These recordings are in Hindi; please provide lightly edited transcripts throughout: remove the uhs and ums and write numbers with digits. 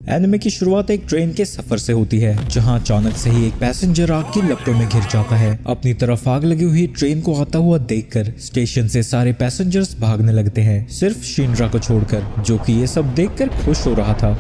एनिमे की शुरुआत एक ट्रेन के सफर से होती है, जहां अचानक से ही एक पैसेंजर आग की लपटों में घिर जाता है। अपनी तरफ आग लगी हुई ट्रेन को आता हुआ देखकर स्टेशन से सारे पैसेंजर्स भागने लगते हैं, सिर्फ शिनरा को छोड़कर, जो कि ये सब देखकर खुश हो रहा था।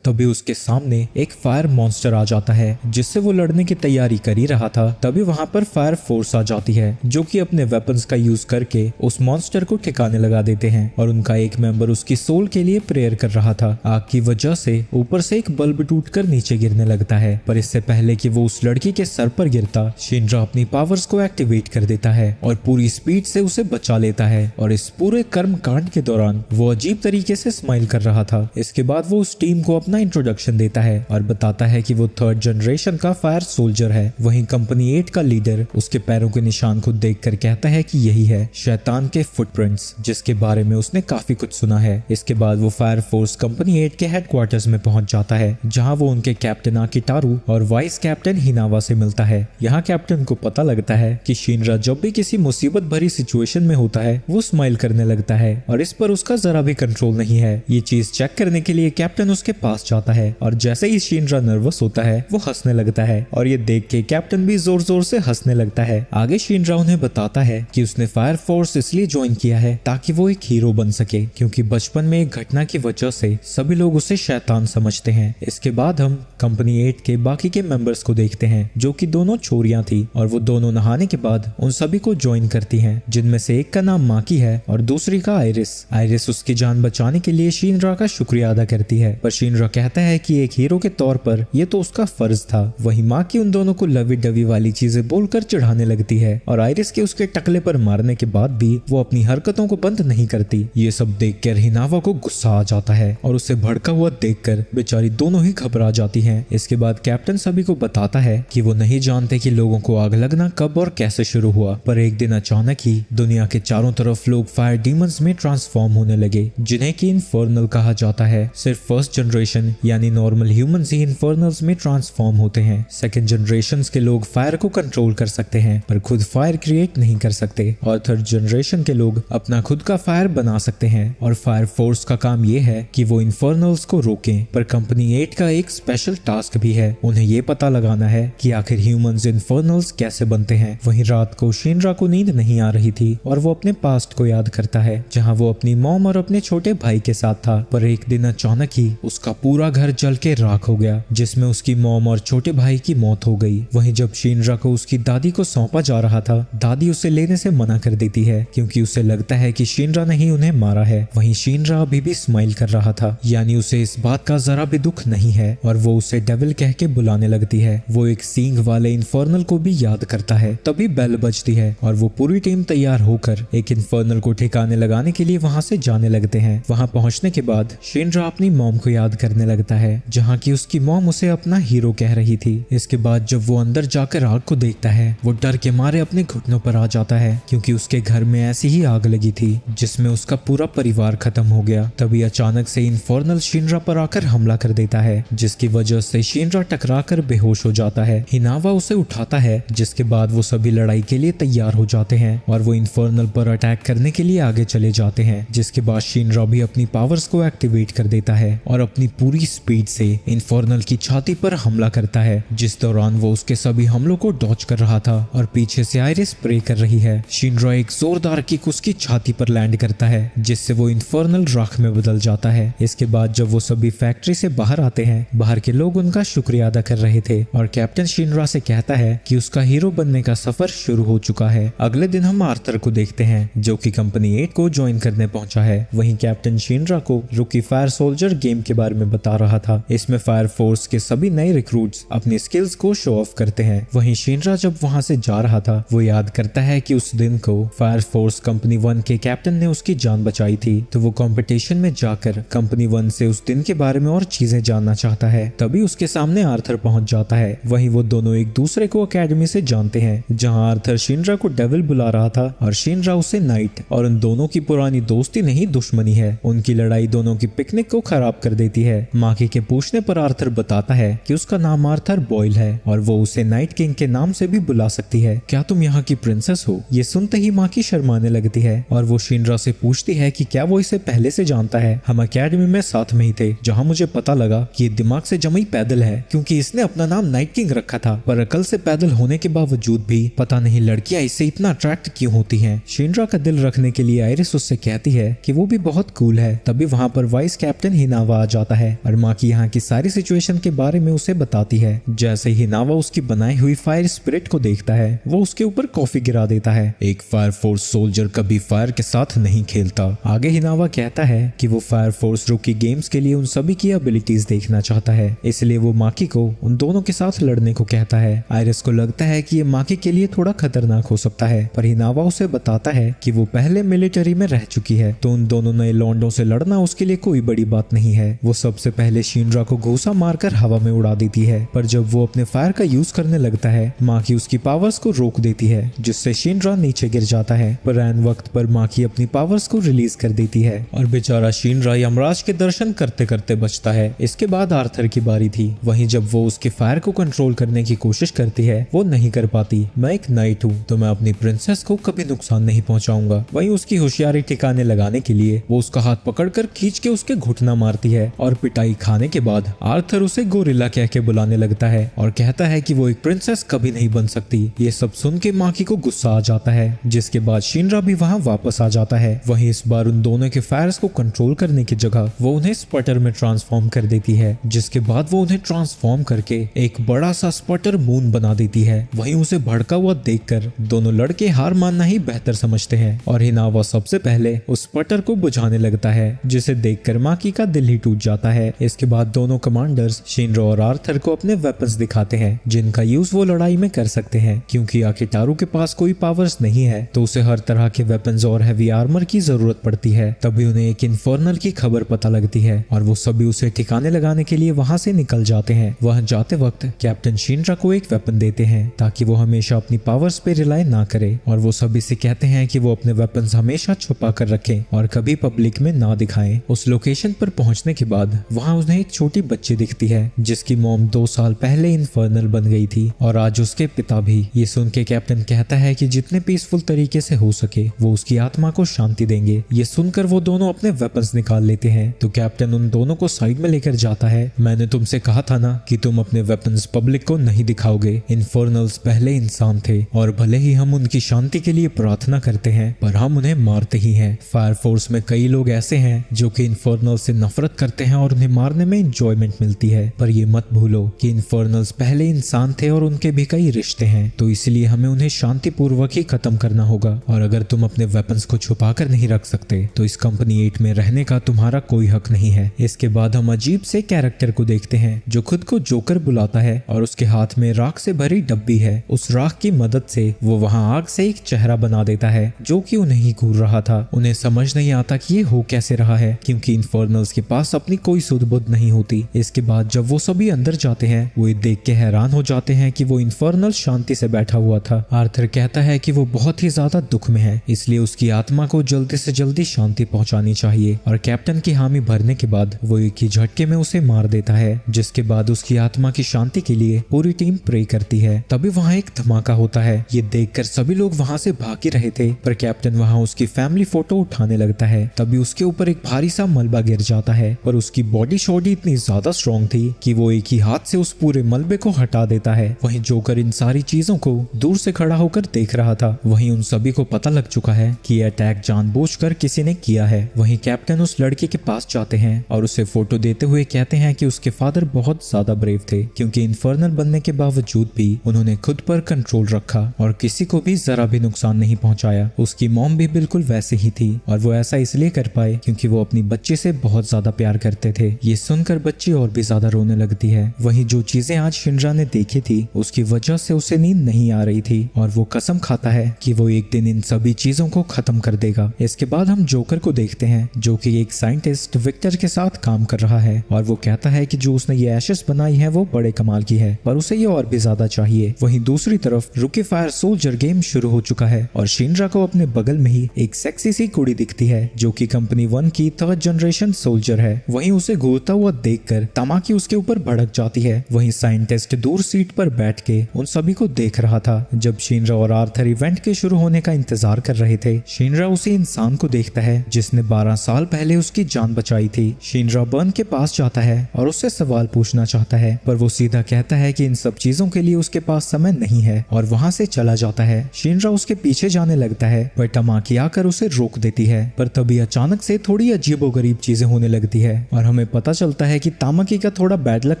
तभी उसके सामने एक फायर मॉन्स्टर आ जाता है, जिससे वो लड़ने की तैयारी कर ही रहा था। तभी वहां पर फायर फोर्स आ जाती है, जो कि अपने वेपन्स का यूज करके उस मॉन्स्टर को ठिकाने लगा देते हैं और उनका एक मेंबर उसकी सोल के लिए प्रेयर कर रहा था। आग की वजह से ऊपर से एक बल्ब टूटकर नीचे गिरने लगता है, पर इससे पहले कि वो उस लड़की के सर पर गिरता, शिनरा अपनी पावर्स को एक्टिवेट कर देता है और पूरी स्पीड से उसे बचा लेता है। और इस पूरे कर्म कांड के दौरान वो अजीब तरीके से स्माइल कर रहा था। इसके बाद वो उस टीम को अपना इंट्रोडक्शन देता है और बताता है कि वो 3rd जनरेशन का फायर सोल्जर है। वहीं कंपनी 8 का लीडर उसके पैरों के निशान को देखकर कहता है कि यही है शैतान के फुटप्रिंट्स, जिसके बारे में उसने काफी कुछ सुना है। इसके बाद वो फायर फोर्स कंपनी 8 के हेडक्वार्टर्स में पहुंच जाता है, जहां वो उनके कैप्टन आकिटारू और वाइस कैप्टन हिनावा से मिलता है। यहाँ कैप्टन को पता लगता है कि शिनरा जब भी किसी मुसीबत भरी सिचुएशन में होता है वो स्माइल करने लगता है और इस पर उसका जरा भी कंट्रोल नहीं है। ये चीज चेक करने के लिए कैप्टन उसके पास जाता है और जैसे ही शिनरा नर्वस होता है वो हंसने लगता है और ये देख के कैप्टन भी जोर जोर से हंसने लगता है। आगे शिनरा उन्हें बताता है कि उसने फायर फोर्स इसलिए ज्वाइन किया है ताकि वो एक हीरो बन सके, क्योंकि बचपन में एक घटना की वजह से सभी लोग उसे शैतान समझते हैं। इसके बाद हम कंपनी 8 के बाकी के मेंबर्स को देखते हैं, जो कि दोनों छोरियां थी और वो दोनों नहाने के बाद उन सभी को ज्वाइन करती हैं, जिनमें से एक का नाम माकी है और दूसरी का आइरिस। आइरिस उसकी जान बचाने के लिए शिनरा का शुक्रिया अदा करती है, पर शिनरा कहता है कि एक हीरो के तौर पर ये तो उसका फर्ज था। वहीं माकी उन दोनों को लवी डवी वाली चीजें बोलकर चिढ़ाने लगती है और आइरिस के उसके टकले पर मारने के बाद भी वो अपनी हरकतों को बंद नहीं करती। ये सब देखकर हिनावा को गुस्सा आ जाता है और उसे भड़का हुआ देखकर बेचारी दोनों ही घबरा जाती हैं। इसके बाद कैप्टन सभी को बताता है कि वो नहीं जानते कि लोगों को आग लगना कब और कैसे शुरू हुआ, पर एक दिन अचानक ही दुनिया के चारों तरफ लोग फायर डीमंस में ट्रांसफॉर्म होने लगे, जिन्हें कि इन्फर्नल कहा जाता है। सिर्फ 1st जनरेशन यानी नॉर्मल ह्यूमंस ही इन्फर्नल्स में ट्रांसफॉर्म होते हैं। 2nd जनरेशंस के लोग फायर को कंट्रोल कर सकते हैं पर खुद फायर क्रिएट नहीं कर सकते, और 3rd जनरेशन के लोग अपना खुद का फायर बना सकते हैं। और फायर फोर्स का काम ये है कि वो इन्फर्नल्स को रोकें, पर कंपनी 8 का एक स्पेशल टास्क भी है, उन्हें ये पता लगाना है कि आखिर ह्यूमंस इन्फर्नल्स कैसे बनते हैं। वहीं रात को शिनरा को नींद नहीं आ रही थी और वो अपने पास्ट को याद करता है, जहाँ वो अपनी मॉम और अपने छोटे भाई के साथ था। पर एक दिन अचानक ही उसका पूरा घर जल के राख हो गया, जिसमें उसकी मॉम और छोटे भाई की मौत हो गई। वहीं जब शिनरा को उसकी दादी को सौंपा जा रहा था, दादी उसे लेने से मना कर देती है, क्योंकि उसे लगता है कि शिनरा ने ही उन्हें मारा है। वहीं शिनरा अभी भी स्माइल कर रहा था, यानी उसे इस बात का जरा भी दुख नहीं है, और वो उसे डेविल कह के बुलाने लगती है। वो एक सींग वाले इन्फर्नल को भी याद करता है। तभी बेल बजती है और वो पूरी टीम तैयार होकर एक इन्फर्नल को ठिकाने लगाने के लिए वहां से जाने लगते हैं। वहां पहुंचने के बाद शिनरा अपनी मॉम को याद करने लगता है, जहाँ की उसकी मॉम उसे अपना हीरो कह रही थी। इसके बाद जब वो अंदर जाकर आग को देखता है, वो डर के मारे अपने घुटनों पर आ जाता है, क्योंकि उसके घर में ऐसी ही आग लगी थी जिसमें उसका पूरा परिवार खत्म हो गया। तभी अचानक से इन्फर्नल शिनरा पर आकर हमला कर देता है, जिसकी वजह से शिनरा टकराकर बेहोश हो जाता है। हिनावा उसे उठाता है, जिसके बाद वो सभी लड़ाई के लिए तैयार हो जाते हैं और वो इन्फर्नल पर अटैक करने के लिए आगे चले जाते हैं। जिसके बाद शिनरा भी अपनी पावर्स को एक्टिवेट कर देता है और अपनी पूरी स्पीड से इन्फर्नल की छाती पर हमला करता है, जिस दौरान वो उसके सभी हमलों को डॉच कर रहा था और पीछे से आइरिस स्प्रे कर रही है। शिनरा एक जोरदार किक उसकी छाती पर लैंड करता है, जिससे वो इन्फर्नल राख में बदल जाता है। इसके बाद जब वो सभी फैक्ट्री से बाहर आते हैं, बाहर के लोग उनका शुक्रिया अदा कर रहे थे और कैप्टन शिनरा से कहता है कि उसका हीरो बनने का सफर शुरू हो चुका है। अगले दिन हम आर्थर को देखते हैं, जो कि कंपनी 8 को ज्वाइन करने पहुंचा है। वहीं कैप्टन शिनरा को रूकी फायर सोल्जर गेम के बारे में बता रहा था। इसमें फायर फोर्स के सभी नए रिक्रूट्स अपनी स्किल्स को शो ऑफ करते हैं। वहीं शिनरा जब वहां से जा रहा था, वो याद करता है कि उस दिन को फायर फोर्स कंपनी 1 के कैप्टन ने उसकी जान बचाई थी, तो वो कंपटीशन में जाकर कंपनी 1 से उस दिन के बारे में और चीजें जानना चाहता है। तभी उसके सामने आर्थर पहुंच जाता है। वहीं वो दोनों एक दूसरे को अकेडमी से जानते हैं, जहां आर्थर शिनरा को डेविल बुला रहा था और शिनरा उसे नाइट, और उन दोनों की पुरानी दोस्ती नहीं दुश्मनी है। उनकी लड़ाई दोनों की पिकनिक को खराब कर देती है। माकी के पूछने पर आर्थर बताता है कि उसका नाम आर्थर बॉयल है और वो उसे नाइट किंग के नाम से भी बुला सकती है। क्या तुम यहाँ की प्रिंसेस हो? ये सुनते ही माकी शर्माने लगती है और वो शिनरा से पूछती है कि क्या वो इसे पहले से जानता है। हम अकेडमी में साथ में ही थे जहाँ मुझे पता लगा कि ये दिमाग से जमी पैदल है, क्योंकि इसने अपना नाम नाइट किंग रखा था। पर अकल से पैदल होने के बावजूद भी पता नहीं लड़कियां इससे इतना अट्रैक्ट क्यों होती हैं। शिनरा का दिल रखने के लिए आयरिस उससे कहती है कि वो भी बहुत कूल है। तभी वहाँ पर वाइस कैप्टन हिनावा आ जाता है और माकी यहाँ की सारी सिचुएशन के बारे में उसे बताती है। जैसे ही हिनावा उसकी बनाई हुई फायर स्पिरिट को देखता है वो उसके ऊपर कॉफी गिरा देता है। एक फायर फोर्स सोल्जर कभी फायर के साथ नहीं खेलता। आगे हिनावा कहता है कि वो फायर फोर्स रूकी गेम्स के लिए उन सभी की एबिलिटीज देखना चाहता है, इसलिए वो माकी को उन दोनों के साथ लड़ने को कहता है। आयरिस को लगता है कि ये माकी के लिए थोड़ा खतरनाक हो सकता है, पर हिनावा उसे बताता है कि वो पहले मिलिट्री में रह चुकी है, तो उन दोनों नए लॉन्डों से लड़ना उसके लिए कोई बड़ी बात नहीं है। वो सबसे पहले शिनरा को घूसा मारकर हवा में उड़ा देती है, पर जब वो अपने फायर का यूज करने लगता है माकी उसकी पावर्स को रोक देती है, जिससे शिनरा नीचे गिर जाता है। पर ऐन वक्त पर माकी अपनी पावर्स को रिलीज कर देती है और बेचारा शिनरा यमराज के दर्शन करते करते बचता है। इसके बाद आर्थर की बारी थी। वहीं जब वो उसके फायर को कंट्रोल करने की कोशिश करती है वो नहीं कर पाती। मैं एक नाइट हूँ तो मैं अपनी प्रिंसेस को कभी नुकसान नहीं पहुंचाऊंगा। वहीं उसकी होशियारी ठिकाने लगाने के लिए वो उसका हाथ पकड़कर खींच के उसके घुटना मारती है और पिटाई खाने के बाद आर्थर उसे गोरिल्ला कह के बुलाने लगता है और कहता है कि वो एक प्रिंसेस कभी नहीं बन सकती। ये सब सुन के माकी को गुस्सा आ जाता है, जिसके बाद शिनरा भी वहाँ वापस आ जाता है। वहीं इस बार उन दोनों के फायर्स को कंट्रोल करने की जगह वो उन्हें स्पटर में ट्रांसफॉर्म कर देती है, जिसके बाद वो उन्हें ट्रांसफॉर्म करके एक बड़ा सा स्पटर मून बना देती है। वहीं उसे भड़का हुआ देखकर दोनों लड़के हार मानना ही बेहतर समझते हैं और हिनावा सबसे पहले उस स्पटर को बुझाने लगता है, जिसे देखकर माकी का दिल ही टूट जाता है। इसके बाद दोनों कमांडर्स शिनरा और आर्थर को अपने वेपन्स दिखाते हैं जिनका यूज वो लड़ाई में कर सकते हैं। क्योंकि आकिटारू के पास कोई पावर्स नहीं है तो उसे हर तरह के वेपन्स और हैवी आर्मर की जरूरत पड़ती है। तभी उन्हें एक इन्फर्नल की खबर पता लगती है और वो सभी उसे ठिकाने लगाने के लिए वहां से निकल जाते हैं। वह जाते वक्त कैप्टन शिनरा को एक वेपन देते हैं ताकि वो हमेशा अपनी पावर्स पे रिलाई ना करे और वो सभी से कहते हैं कि वो अपने वेपन्स हमेशा छुपा कर रखें और कभी पब्लिक में ना दिखाएं। उस लोकेशन पर पहुंचने के बाद वहां उन्हें एक छोटी बच्ची दिखती है जिसकी मॉम 2 साल पहले इन्फर्नल बन गई थी और आज उसके पिता भी। ये सुन के कैप्टन कहता है कि जितने पीसफुल तरीके से हो सके वो उसकी आत्मा को शांति देंगे। ये सुनकर वो दोनों अपने वेपन्स निकाल लेते हैं तो कैप्टन उन दोनों को साइड में लेकर जाता है। मैंने तुमसे कहा था ना कि तुम अपने वेपन्स पब्लिक को नहीं दिखाओगे। इन्फर्नल्स पहले इंसान थे और भले ही हम उनकी शांति के लिए प्रार्थना करते हैं पर हम उन्हें मारते ही हैं। फायर फोर्स में कई लोग ऐसे हैं जो कि इन्फर्नल से नफरत करते हैं और उन्हें मारने में एंजॉयमेंट मिलती है, पर ये मत भूलो कि इन्फर्नल्स पहले इंसान थे और उनके भी कई रिश्ते हैं, तो इसलिए हमें उन्हें शांतिपूर्वक ही खत्म करना होगा। और अगर तुम अपने वेपन्स को छुपा कर नहीं रख सकते तो इस कंपनी 8 में रहने का तुम्हारा कोई हक नहीं है। इसके बाद हम अजीब से कैरेक्टर को देखते हैं जो खुद को जोकर बुलाता है और उसके हाथ में राख से भरी डब्बी है। उस राख की मदद से वो वहाँ आग से एक चेहरा बना देता है जो कि उन्हें ही घूर रहा था। उन्हें समझ नहीं आता कि ये हो कैसे रहा है क्योंकि इन्फर्नल्स के पास अपनी कोई सुध बुध नहीं होती। इसके बाद जब वो सभी अंदर जाते हैं वो ये देख के हैरान हो जाते हैं कि वो इन्फर्नल शांति से बैठा हुआ था। आर्थर कहता है कि वो बहुत ही ज्यादा दुख में है, इसलिए उसकी आत्मा को जल्दी से जल्दी शांति पहुंचानी चाहिए और कैप्टन की हामी भरने के बाद वो एक ही झटके में उसे मार देता है, जिसके बाद उसकी आत्मा की शांति के लिए पूरी टीम प्रे करती है। तभी वहाँ एक धमाका होता है। ये देखकर सभी लोग वहाँ से भाग ही रहे थे पर कैप्टन वहाँ उसकी फैमिली फोटो उठाने लगता है। तभी उसके ऊपर एक भारी सा मलबा गिर जाता है पर उसकी बॉडी शॉडी इतनी ज्यादा स्ट्रॉन्ग थी कि वो एक ही हाथ से उस पूरे मलबे को हटा देता है। वहीं जोकर इन सारी चीजों को दूर से खड़ा होकर देख रहा था। वहीं उन सभी को पता लग चुका है कि यह अटैक जानबूझकर किसी ने किया है। वहीं कैप्टन उस लड़के के पास जाते हैं और उसे फोटो देते हुए कहते हैं कि उसके फादर बहुत ज्यादा ब्रेव थे क्योंकि इन्फर्नल बनने के बावजूद भी उन्होंने खुद पर कंट्रोल रखा और किसी को भी जरा भी नुकसान नहीं पहुंचाया। उसकी मॉम भी बिल्कुल वैसे ही थी और वो ऐसा इसलिए कर पाए क्योंकि वो अपनी बच्ची से बहुत ज्यादा प्यार करते थे। ये सुनकर बच्ची और भी ज्यादा रोने लगती है। वहीं जो चीजें आज शिनरा ने देखी थी उसकी वजह से उसे नींद नहीं आ रही थी और वो कसम खाता है कि वो एक दिन इन सभी चीजों को खत्म कर देगा। इसके बाद हम जोकर को देखते हैं जो कि एक साइंटिस्ट विक्टर के साथ काम कर रहा है और वो कहता है कि जो उसने ये एशेस बनाई है वो बड़े कमाल की है पर उसे ये और भी ज्यादा चाहिए। वहीं दूसरी तरफ रूकी फायर सोल्जर गेम शुरू हो चुका है और शिनरा को अपने बगल में ही एक सेक्सी सी कुड़ी दिखती है जो कि कंपनी 1 की 3rd जनरेशन सोल्जर है। वहीं उसे उसे घूरता हुआ देखकर तमाकी उसके ऊपर भड़क जाती है। वहीं साइंटिस्ट दूर सीट पर बैठ के उन सभी को देख रहा था। जब शिनरा और आर्थर इवेंट के शुरू होने का इंतजार कर रहे थे, शिनरा उसी इंसान को देखता है जिसने 12 साल पहले उसकी जान बचाई थी। शिनरा बर्न के पास जाता है और उससे सवाल पूछना चाहता है, पर वो सीधा कहता है कि इन सब चीजों के लिए उसके पास समय नहीं है और वहाँ से चला जाता है। शिनरा उसके पीछे जाने लगता है, पर तमाकी आकर उसे रोक देती है। पर तभी अचानक से थोड़ी अजीबोगरीब चीजें होने लगती है और हमें पता चलता है कि तामाकी का थोड़ा बैड लक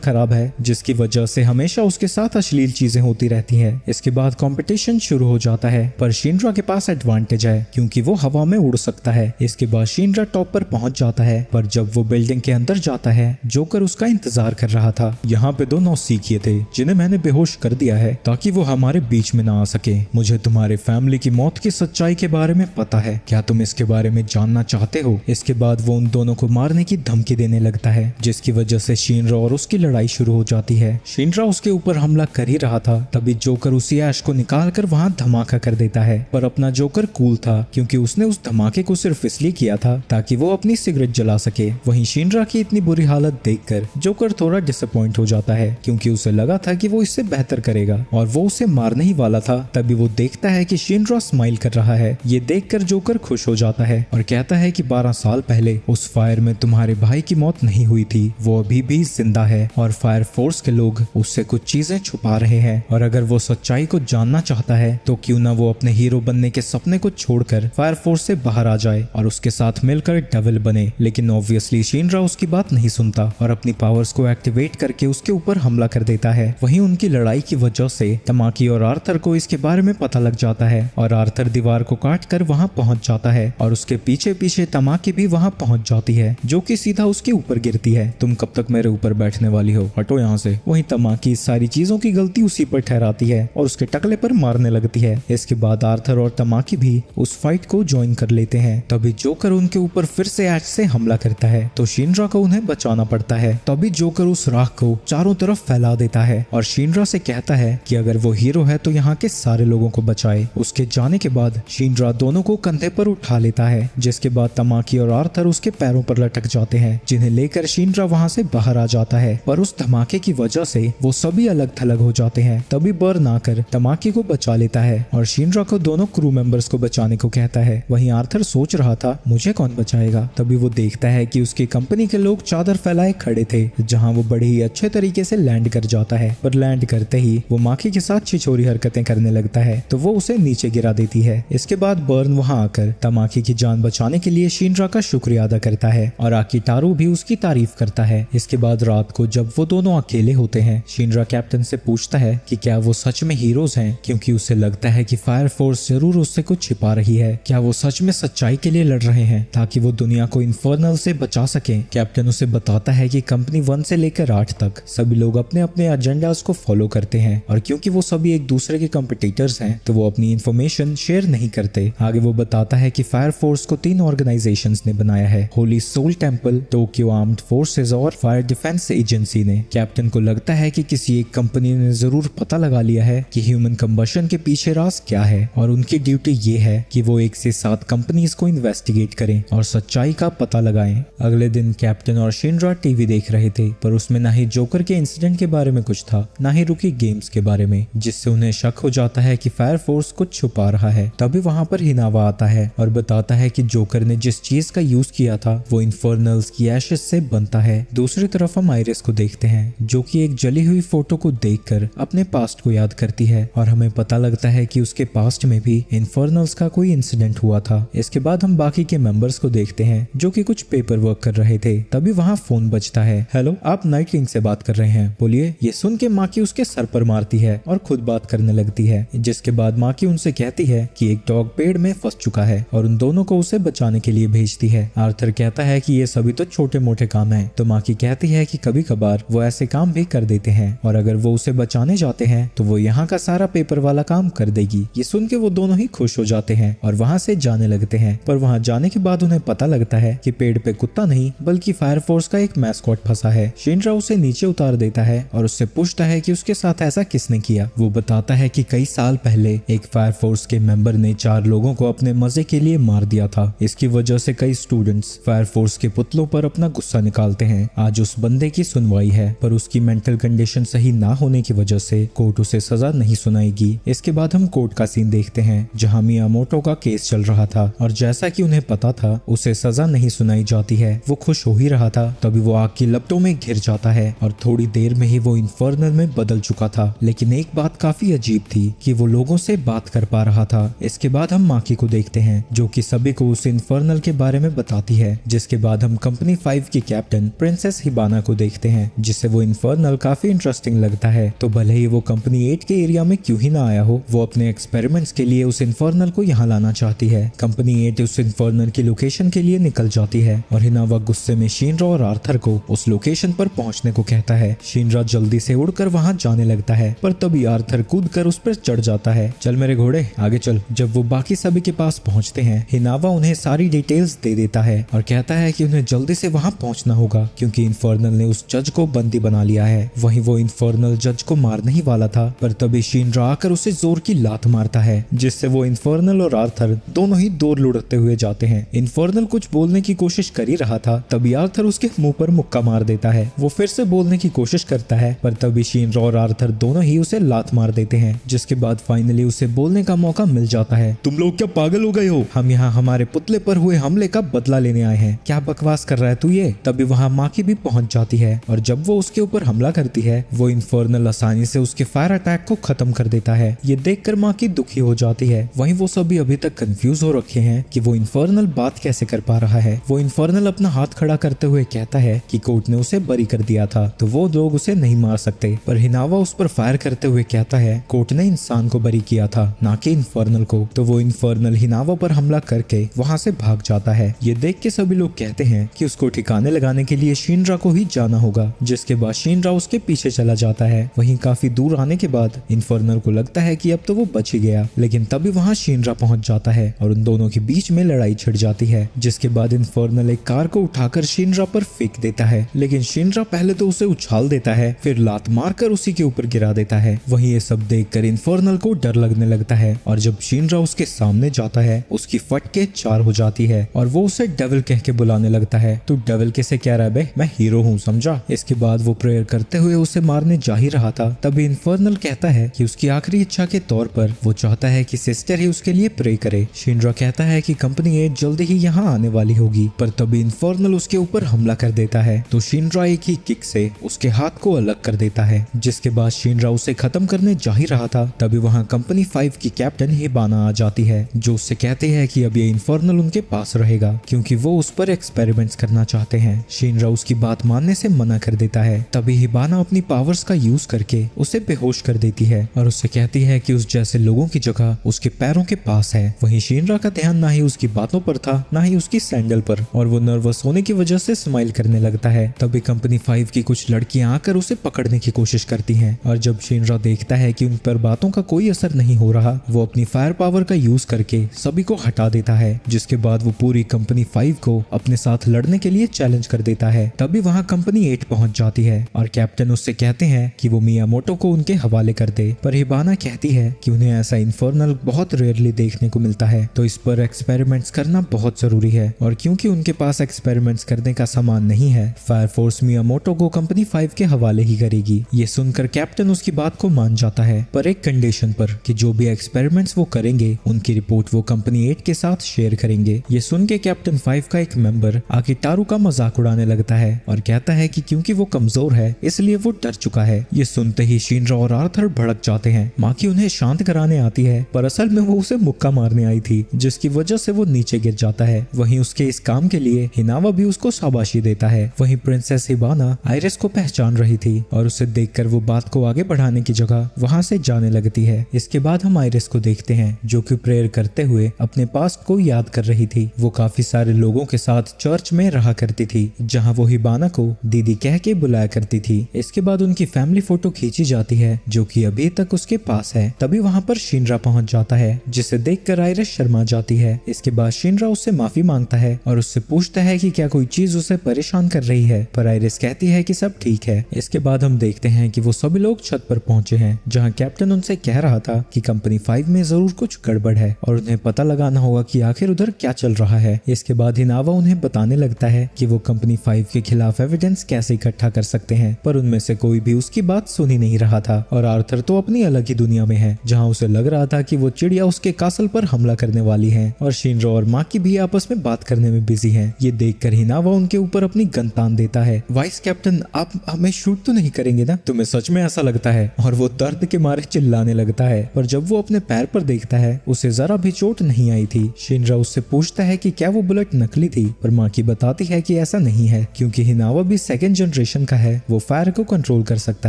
खराब है, जिसकी वजह से हमेशा उसके साथ अश्लील चीजें होती रहती है। इसके बाद कंपटीशन शुरू हो जाता है, पर शिनरा के पास एडवांटेज है क्योंकि वो हवा में उड़ सकता है। इसके बाद शिनरा टॉप पर पहुंच जाता है, पर जब वो बिल्डिंग के अंदर जाता है, जोकर उसका इंतजार कर रहा था। यहाँ पे 2 नौसिखिए थे जिन्हें मैंने बेहोश कर दिया है ताकि वो हमारे बीच में ना आ सके। मुझे तुम्हारे फैमिली की मौत की सच्चाई के बारे में पता है, क्या तुम इसके बारे में जानना चाहते हो? इसके बाद वो उन दोनों को मारने की धमकी देने लगता है, जिसकी वजह से शिनरा और उसकी लड़ाई शुरू हो जाती है। शिनरा उसके ऊपर हमला कर ही रहा था, तभी जोकर उसी ऐश को निकाल कर वहाँ धमाका कर देता है। पर अपना जोकर कूल था क्योंकि उसने उस धमाके को सिर्फ इसलिए किया था ताकि वो अपनी सिगरेट जला सके। वहीं शिनरा की इतनी बुरी हालत देखकर जोकर थोड़ा डिसअपॉइंट हो जाता है क्योंकि उसे लगा था कि वो इससे बेहतर करेगा और वो उसे मारने ही वाला था। तभी वो देखता है कि शिनरा स्माइल कर रहा है। ये देखकर जोकर खुश हो जाता है और कहता है कि 12 साल पहले उस फायर में तुम्हारे भाई की मौत नहीं हुई थी, वो अभी भी जिंदा है और फायर फोर्स के लोग उससे कुछ चीजें छुपा रहे हैं और अगर वो सच्चाई को जानना चाहता है तो क्यों ना वो अपने हीरो बनने के सपने को छोड़कर फायर फोर्स से बाहर आ जाए और उसके साथ मिलकर डेविल बने। लेकिन ऑब्वियसली शिनरा उसकी बात नहीं सुनता और अपनी पावर्स को एक्टिवेट करके उसके ऊपर हमला कर देता है। वहीं उनकी लड़ाई की वजह से तमाकी और आर्थर को इसके बारे में पता लग जाता है और आर्थर दीवार को काट कर वहाँ पहुंच जाता है और उसके पीछे पीछे तमाकी भी वहाँ पहुंच जाती है, जो कि सीधा उसके ऊपर गिरती है। तुम कब तक मेरे ऊपर बैठने वाली हो, हटो यहाँ से। वहीं तमाकी इस सारी चीजों की गलती उसी पर ठहराती है और उसके टकले पर मारने लगती है। इसके बाद आर्थर और तमाकी भी उस फाइट को ज्वाइन कर लेते हैं। तभी जोकर उनके ऊपर फिर से ऐश से हमला करता है तो शिनरा को उन्हें बचाना पड़ता है। तभी जोकर उस राख को चारों तरफ फैला देता है और शिनरा से कहता है कि अगर वो हीरो है तो यहाँ के सारे लोगों को बचाए। उसके जाने के बाद शिनरा दोनों को कंधे पर उठा लेता है, जिसके बाद तमाकी और आर्थर उसके पैरों पर लटक जाते हैं, जिन्हें लेकर शिनरा वहाँ से बाहर आ जाता है। पर उस धमाके की वजह से वो सभी अलग थलग हो जाते हैं। तभी बर्न आकर तमाकी को बचा लेता है और शिनरा को दोनों क्रू मेंबर्स को बचाने को कहता है। वहीं आर्थर सोच रहा था मुझे कौन बचाएगा, तभी वो देखता है कि उसकी कंपनी के लोग चादर फैलाए खड़े थे, जहाँ वो बड़े ही अच्छे तरीके से लैंड कर जाता है। पर लैंड करते ही वो माकी के साथ छिछोरी हरकतें करने लगता है तो वो उसे नीचे गिरा देती है। इसके बाद बर्न वहाँ आकर तमाकी की जान बचाने के लिए शिनरा का शुक्रिया अदा करता है और आकिटारू भी उसकी तारीफ करता है। इसके बाद रात को जब वो दोनों अकेले होते हैं, शिनरा कैप्टन से पूछता है कि क्या वो सच में हीरोज हैं, क्योंकि उसे लगता है कि फायर फोर्स जरूर उससे कुछ छिपा रही है। क्या वो सच में सच्चाई के लिए लड़ रहे हैं ताकि वो दुनिया को इन्फर्नल से बचा सके? कैप्टन उसे बताता है कि कंपनी 1 से लेकर 8 तक सभी लोग अपने अपने एजेंडास को फॉलो करते हैं और क्योंकि वो सभी एक दूसरे के कॉम्पिटिटर्स हैं तो वो अपनी इन्फॉर्मेशन शेयर नहीं करते। आगे वो बताता है कि फायर फोर्स को 3 ऑर्गेनाइजेशंस ने बनाया है, holy soul temple, Tokyo armed forces और फायर डिफेंस एजेंसी ने। कैप्टन को लगता है कि किसी एक कंपनी ने जरूर पता लगा लिया है कि ह्यूमन कंबशन के पीछे राज क्या है और उनकी ड्यूटी ये है कि वो 1 से 7 कंपनीज को इन्वेस्टिगेट करें और सच्चाई का पता लगाएं। अगले दिन कैप्टन और शिनरा टीवी देख रहे थे, पर उसमें ना ही जोकर के इंसिडेंट के बारे में कुछ था, ना ही रुकी गेम्स के बारे में, जिससे उन्हें शक हो जाता है कि फायर फोर्स कुछ छुपा रहा है। तभी वहां पर हिनावा आता है और बताता है कि जोकर ने जिस चीज का यूज किया था वो इन्फर्नल्स की एशेस से बनता है। दूसरी तरफ हम आइरिस को देखते हैं, जो कि एक जली हुई फोटो को देखकर अपने पास्ट को याद करती है और हमें पता लगता है कि उसके पास्ट में भी इन्फर्नल्स का कोई इंसिडेंट हुआ था। इसके बाद हम बाकी के मेंबर्स को देखते हैं जो कि कुछ पेपर वर्क कर रहे थे। तभी वहाँ फोन बजता है। हेलो, आप नाइट किंग से बात कर रहे हैं, बोलिए। ये सुन के माकी उसके सर पर मारती है और खुद बात करने लगती है, जिसके बाद माकी उनसे कहती है कि एक डॉग पेड़ में फंस चुका है और उन दोनों को उसे बचाने के लिए भेजती है। आर्थर कहता है कि ये सभी तो छोटे मोटे काम हैं, तो माकी कहती है कि कभी कभार वो ऐसे काम भी कर देते हैं और अगर वो उसे बचाने जाते हैं तो वो यहाँ का सारा पेपर वाला काम कर देगी। ये सुन के वो दोनों ही खुश हो जाते हैं और वहाँ से जाने लगते हैं। पर वहाँ जाने के बाद उन्हें पता लगता है कि पेड़ पे कुत्ता नहीं बल्कि फायर फोर्स का एक मैस्कॉट फंसा है। शिनरा उसे नीचे उतार देता है और उससे पूछता है कि उसके साथ ऐसा किसने किया। वो बताता है कि कई साल पहले एक फायर फोर्स के मेंबर ने 4 लोगों को अपने मजे के लिए मार दिया था। इसकी वजह से कई स्टूडेंट्स फायर फोर्स के पुतलों पर अपना गुस्सा निकालते हैं। आज उस बंदे की सुनवाई है, पर उसकी मेंटल कंडीशन सही ना होने की वजह से कोर्ट उसे सजा नहीं सुनाएगी। इसके बाद हम कोर्ट का सीन देखते हैं जहाँ मियामोटो का केस चल रहा था और जैसा कि उन्हें पता था उसे सजा नहीं सुनाई जाती है, वो खुश हो ही रहा था। तभी वो आग की लपटों में घिर जाता है और थोड़ी देर में ही वो इन्फर्नल में बदल चुका था। लेकिन एक बात काफी अजीब थी कि वो लोगों से बात कर पा रहा था। इसके बाद हम माकी को देखते हैं जो कि सभी को उस इन्फर्नल के बारे में बताती है। जिसके बाद हम कंपनी 5 की कैप्टन प्रिंसेस हिबाना को देखते हैं जिससे वो इन्फर्नल काफी इंटरेस्टिंग लगता है। तो भले ही वो कंपनी 8 के एरिया में क्यों ही ना आया हो, वो अपने एक्सपेरिमेंट्स के लिए उस इन्फर्नल को यहाँ लाना चाहती है। कंपनी 8 उस इन्फर्नल की लोकेशन के लिए निकल जाती है और हिनावा गुस्से में शिनरा और आर्थर को उस लोकेशन पर पहुंचने को कहता है। शिनरा जल्दी से उड़कर वहां जाने लगता है, पर तभी आर्थर कूदकर उस पर चढ़ जाता है। चल मेरे घोड़े आगे चल। जब वो बाकी सभी के पास पहुंचते हैं, हिनावा उन्हें सारी डिटेल्स दे देता है और कहता है कि उन्हें जल्दी से वहां पहुंचना होगा क्योंकि इन्फर्नल ने उस जज को बंदी बना लिया है। वहीं वो इन्फर्नल जज को मारने ही वाला था, पर तभी शिनरा आकर उसे जोर की लात मारता है जिससे वो इन्फर्नल और आर्थर दोनों ही दूर लुढ़कते हुए जाते हैं। इन्फर्नल कुछ बोलने की कोशिश कर ही रहा था, तभी आर्थर उसके मुंह पर मुक्का मार देता है। वो फिर से बोलने की कोशिश करता है, पर तभी शिनरा और आर्थर दोनों ही उसे लात मार देते हैं। जिसके बाद फाइनली उसे बोलने का मौका मिल जाता है। तुम लोग क्या पागल हो गए हो? हम यहाँ हमारे पुतले पर हुए हमले का बदला लेने आए हैं। क्या बकवास कर रहा है तू ये? तभी वहाँ माकी भी पहुंच जाती है और जब वो उसके ऊपर हमला करती है, वो इन्फर्नल आसानी से उसके फायर अटैक को खत्म कर देता है। ये देखकर माकी दुखी हो जाती है। वहीं वो सभी अभी तक कंफ्यूज हो रखे हैं कि वो इन्फर्नल बात कैसे कर पा रहा है। वो इन्फर्नल अपना हाथ खड़ा करते हुए कहता है कि कोर्ट ने उसे बरी कर दिया था तो वो लोग उसे नहीं मार सकते, पर हिनावा उस पर फायर करते हुए कहता है कोर्ट ने इंसान को बरी किया था ना कि इन्फर्नल को। तो वो इन्फर्नल हिनावा पर हमला करके वहां से भाग जाता है। ये देख के सभी लोग कहते हैं कि उसको ठिकाने लगाने के लिए शिनरा को ही जाना होगा। जिसके बाद शिनरा उसके पीछे चला जाता है। वहीं काफी दूर आने के बाद इन्फर्नल को लगता है कि अब तो वो बच ही गया, लेकिन तभी वहां शिनरा पहुंच जाता है और उन दोनों के बीच में लड़ाई छिड़ जाती है। जिसके बाद इन्फर्नल एक कार को उठाकर शिनरा पर फेंक देता है, लेकिन शिनरा पहले तो उसे उछाल देता है, फिर लात मारकर उसी के ऊपर गिरा देता है। वहीं ये सब देखकर इन्फर्नल को डर लगने लगता है और जब शिनरा उसके सामने जाता है, उसकी फटके 4 हो जाती है और वो उसे डेविल कह के बुलाने लगता है। तू डेविल कैसे कह रहा है बे? मैं हीरो हूँ, समझा? इसके बाद वो प्रेयर करते हुए उसे मारने जा ही रहा था, तभी इन्फर्नल कहता है कि उसकी आखिरी इच्छा के तौर पर वो चाहता है कि सिस्टर ही उसके लिए प्रे करे। शिनरा कहता है कि कंपनी 8 जल्दी ही यहाँ आने वाली होगी, पर तभी इन्फर्नल उसके ऊपर हमला कर देता है। तो शिनरा एक ही किक से उसके हाथ को अलग कर देता है। जिसके बाद शिनरा उसे खत्म करने जा ही रहा था, तभी वहाँ कंपनी 5 की कैप्टन हिबाना आ जाती है जो उससे कहते हैं कि अब ये इन्फर्नल उनके पास रहेगा क्योंकि वो उस पर एक्सपेरिमेंट्स करना चाहते हैं। शिनरा उसकी बात मानने से मना कर देता है। तभी हिबाना अपनी पावर्स का यूज करके उसे बेहोश कर देती है और उससे कहती है कि उस जैसे लोगों की जगह उसके पैरों के पास है। वहीं शिनरा का ध्यान ना ही उसकी बातों पर था ना ही उसकी सैंडल पर और वो नर्वस होने की वजह से स्माइल करने लगता है। तभी कंपनी 5 की कुछ लड़कियां आकर उसे पकड़ने की कोशिश करती हैं और जब शिनरा देखता है कि उन पर बातों का कोई असर नहीं हो रहा, वो अपनी फायर पावर का यूज करके सभी को हटा देता है। जिसके बाद वो पूरी कंपनी 5 को अपने साथ लड़ने के लिए चैलेंज कर देता है। तभी वहाँ कंपनी 8 पहुंच जाती है और कैप्टन उससे कहते हैं कि वो मियामोटो को उनके हवाले कर दे, पर हिबाना कहती है कि उन्हें ऐसा इन्फर्नल बहुत रेयरली देखने को मिलता है, तो इस पर एक्सपेरिमेंट्स करना बहुत जरूरी है और क्योंकि उनके पास एक्सपेरिमेंट्स करने का सामान नहीं है, फायर फोर्स मियामोटो को कंपनी 5 के हवाले ही करेगी। ये सुनकर कैप्टन उसकी बात को मान जाता है, पर एक कंडीशन पर कि जो भी एक्सपेरिमेंट्स वो करेंगे उनकी रिपोर्ट वो कंपनी 8 के साथ शेयर करेंगे। ये सुन के कैप्टन 5 का एक मेंबर आके टारू का मजाक उड़ाने लगता है और कहता है कि क्योंकि वो कमजोर है इसलिए वो डर चुका है। ये सुनते ही शिनरा और आर्थर भड़क जाते हैं। माकी उन्हें शांत कराने आती है, पर असल में वो उसे मुक्का मारने आई थी जिसकी वजह से वो नीचे गिर जाता है। वहीं उसके इस काम के लिए हिनावा भी उसको शाबाशी देता है। वहीं प्रिंसेस हिबाना आयरिस को पहचान रही थी और उसे देखकर वो बात को आगे बढ़ाने की जगह वहां से जाने लगती है। इसके बाद हम आयरिस को देखते हैं जो कि प्रेयर करते हुए अपने पास्ट को याद कर रही थी। वो काफी सारे लोगों के साथ चर्च में रहा करती थी जहां वो हिबाना को दीदी कह के बुलाया करती थी। इसके बाद उनकी फैमिली फोटो खींची जाती है जो कि अभी तक उसके पास है। तभी वहां पर शिनरा पहुंच जाता है जिसे देखकर आयरिस शर्मा जाती है। इसके बाद शिनरा उससे माफी मांगता है और उससे पूछता है कि क्या कोई चीज उसे परेशान कर रही है, पर आयरिस कहती है कि सब ठीक है। इसके बाद हम देखते हैं कि वो सभी लोग छत पर पहुंचे हैं जहां कैप्टन उनसे कह रहा था कि कंपनी 5 में जरूर कुछ गड़बड़ है और उन्हें पता लगाना होगा कि आखिर उधर क्या चल रहा है। इसके बाद हिनावा उन्हें बताने लगता है कि कि वो कंपनी 5 के खिलाफ एविडेंस कैसे इकट्ठा कर सकते हैं, पर उनमें से कोई भी उसकी बात सुन ही नहीं रहा था और आर्थर तो अपनी अलग ही दुनिया में है, जहाँ उसे लग रहा था कि वो चिड़िया उसके कासल पर हमला करने वाली है और शिनरो और माकी भी आपस में बात करने में बिजी हैं। ये देखकर हिनावा उनके ऊपर अपनी गन तान देता है। वाइस कैप्टन, आप हमें शूट तो नहीं करेंगे ना? तुम्हें सच में ऐसा लगता है? और वो दर्द के मारे चिल्लाने लगता है, पर जब वो अपने पैर पर देखता है उसे जरा भी चोट नहीं आई थी। शिनरा उससे पूछता है कि क्या वो बुलेट नकली थी, पर माकी बताती है कि ऐसा नहीं है, क्योंकि हिनावा भी सेकेंड जनरेशन का है, वो फायर को कंट्रोल कर सकता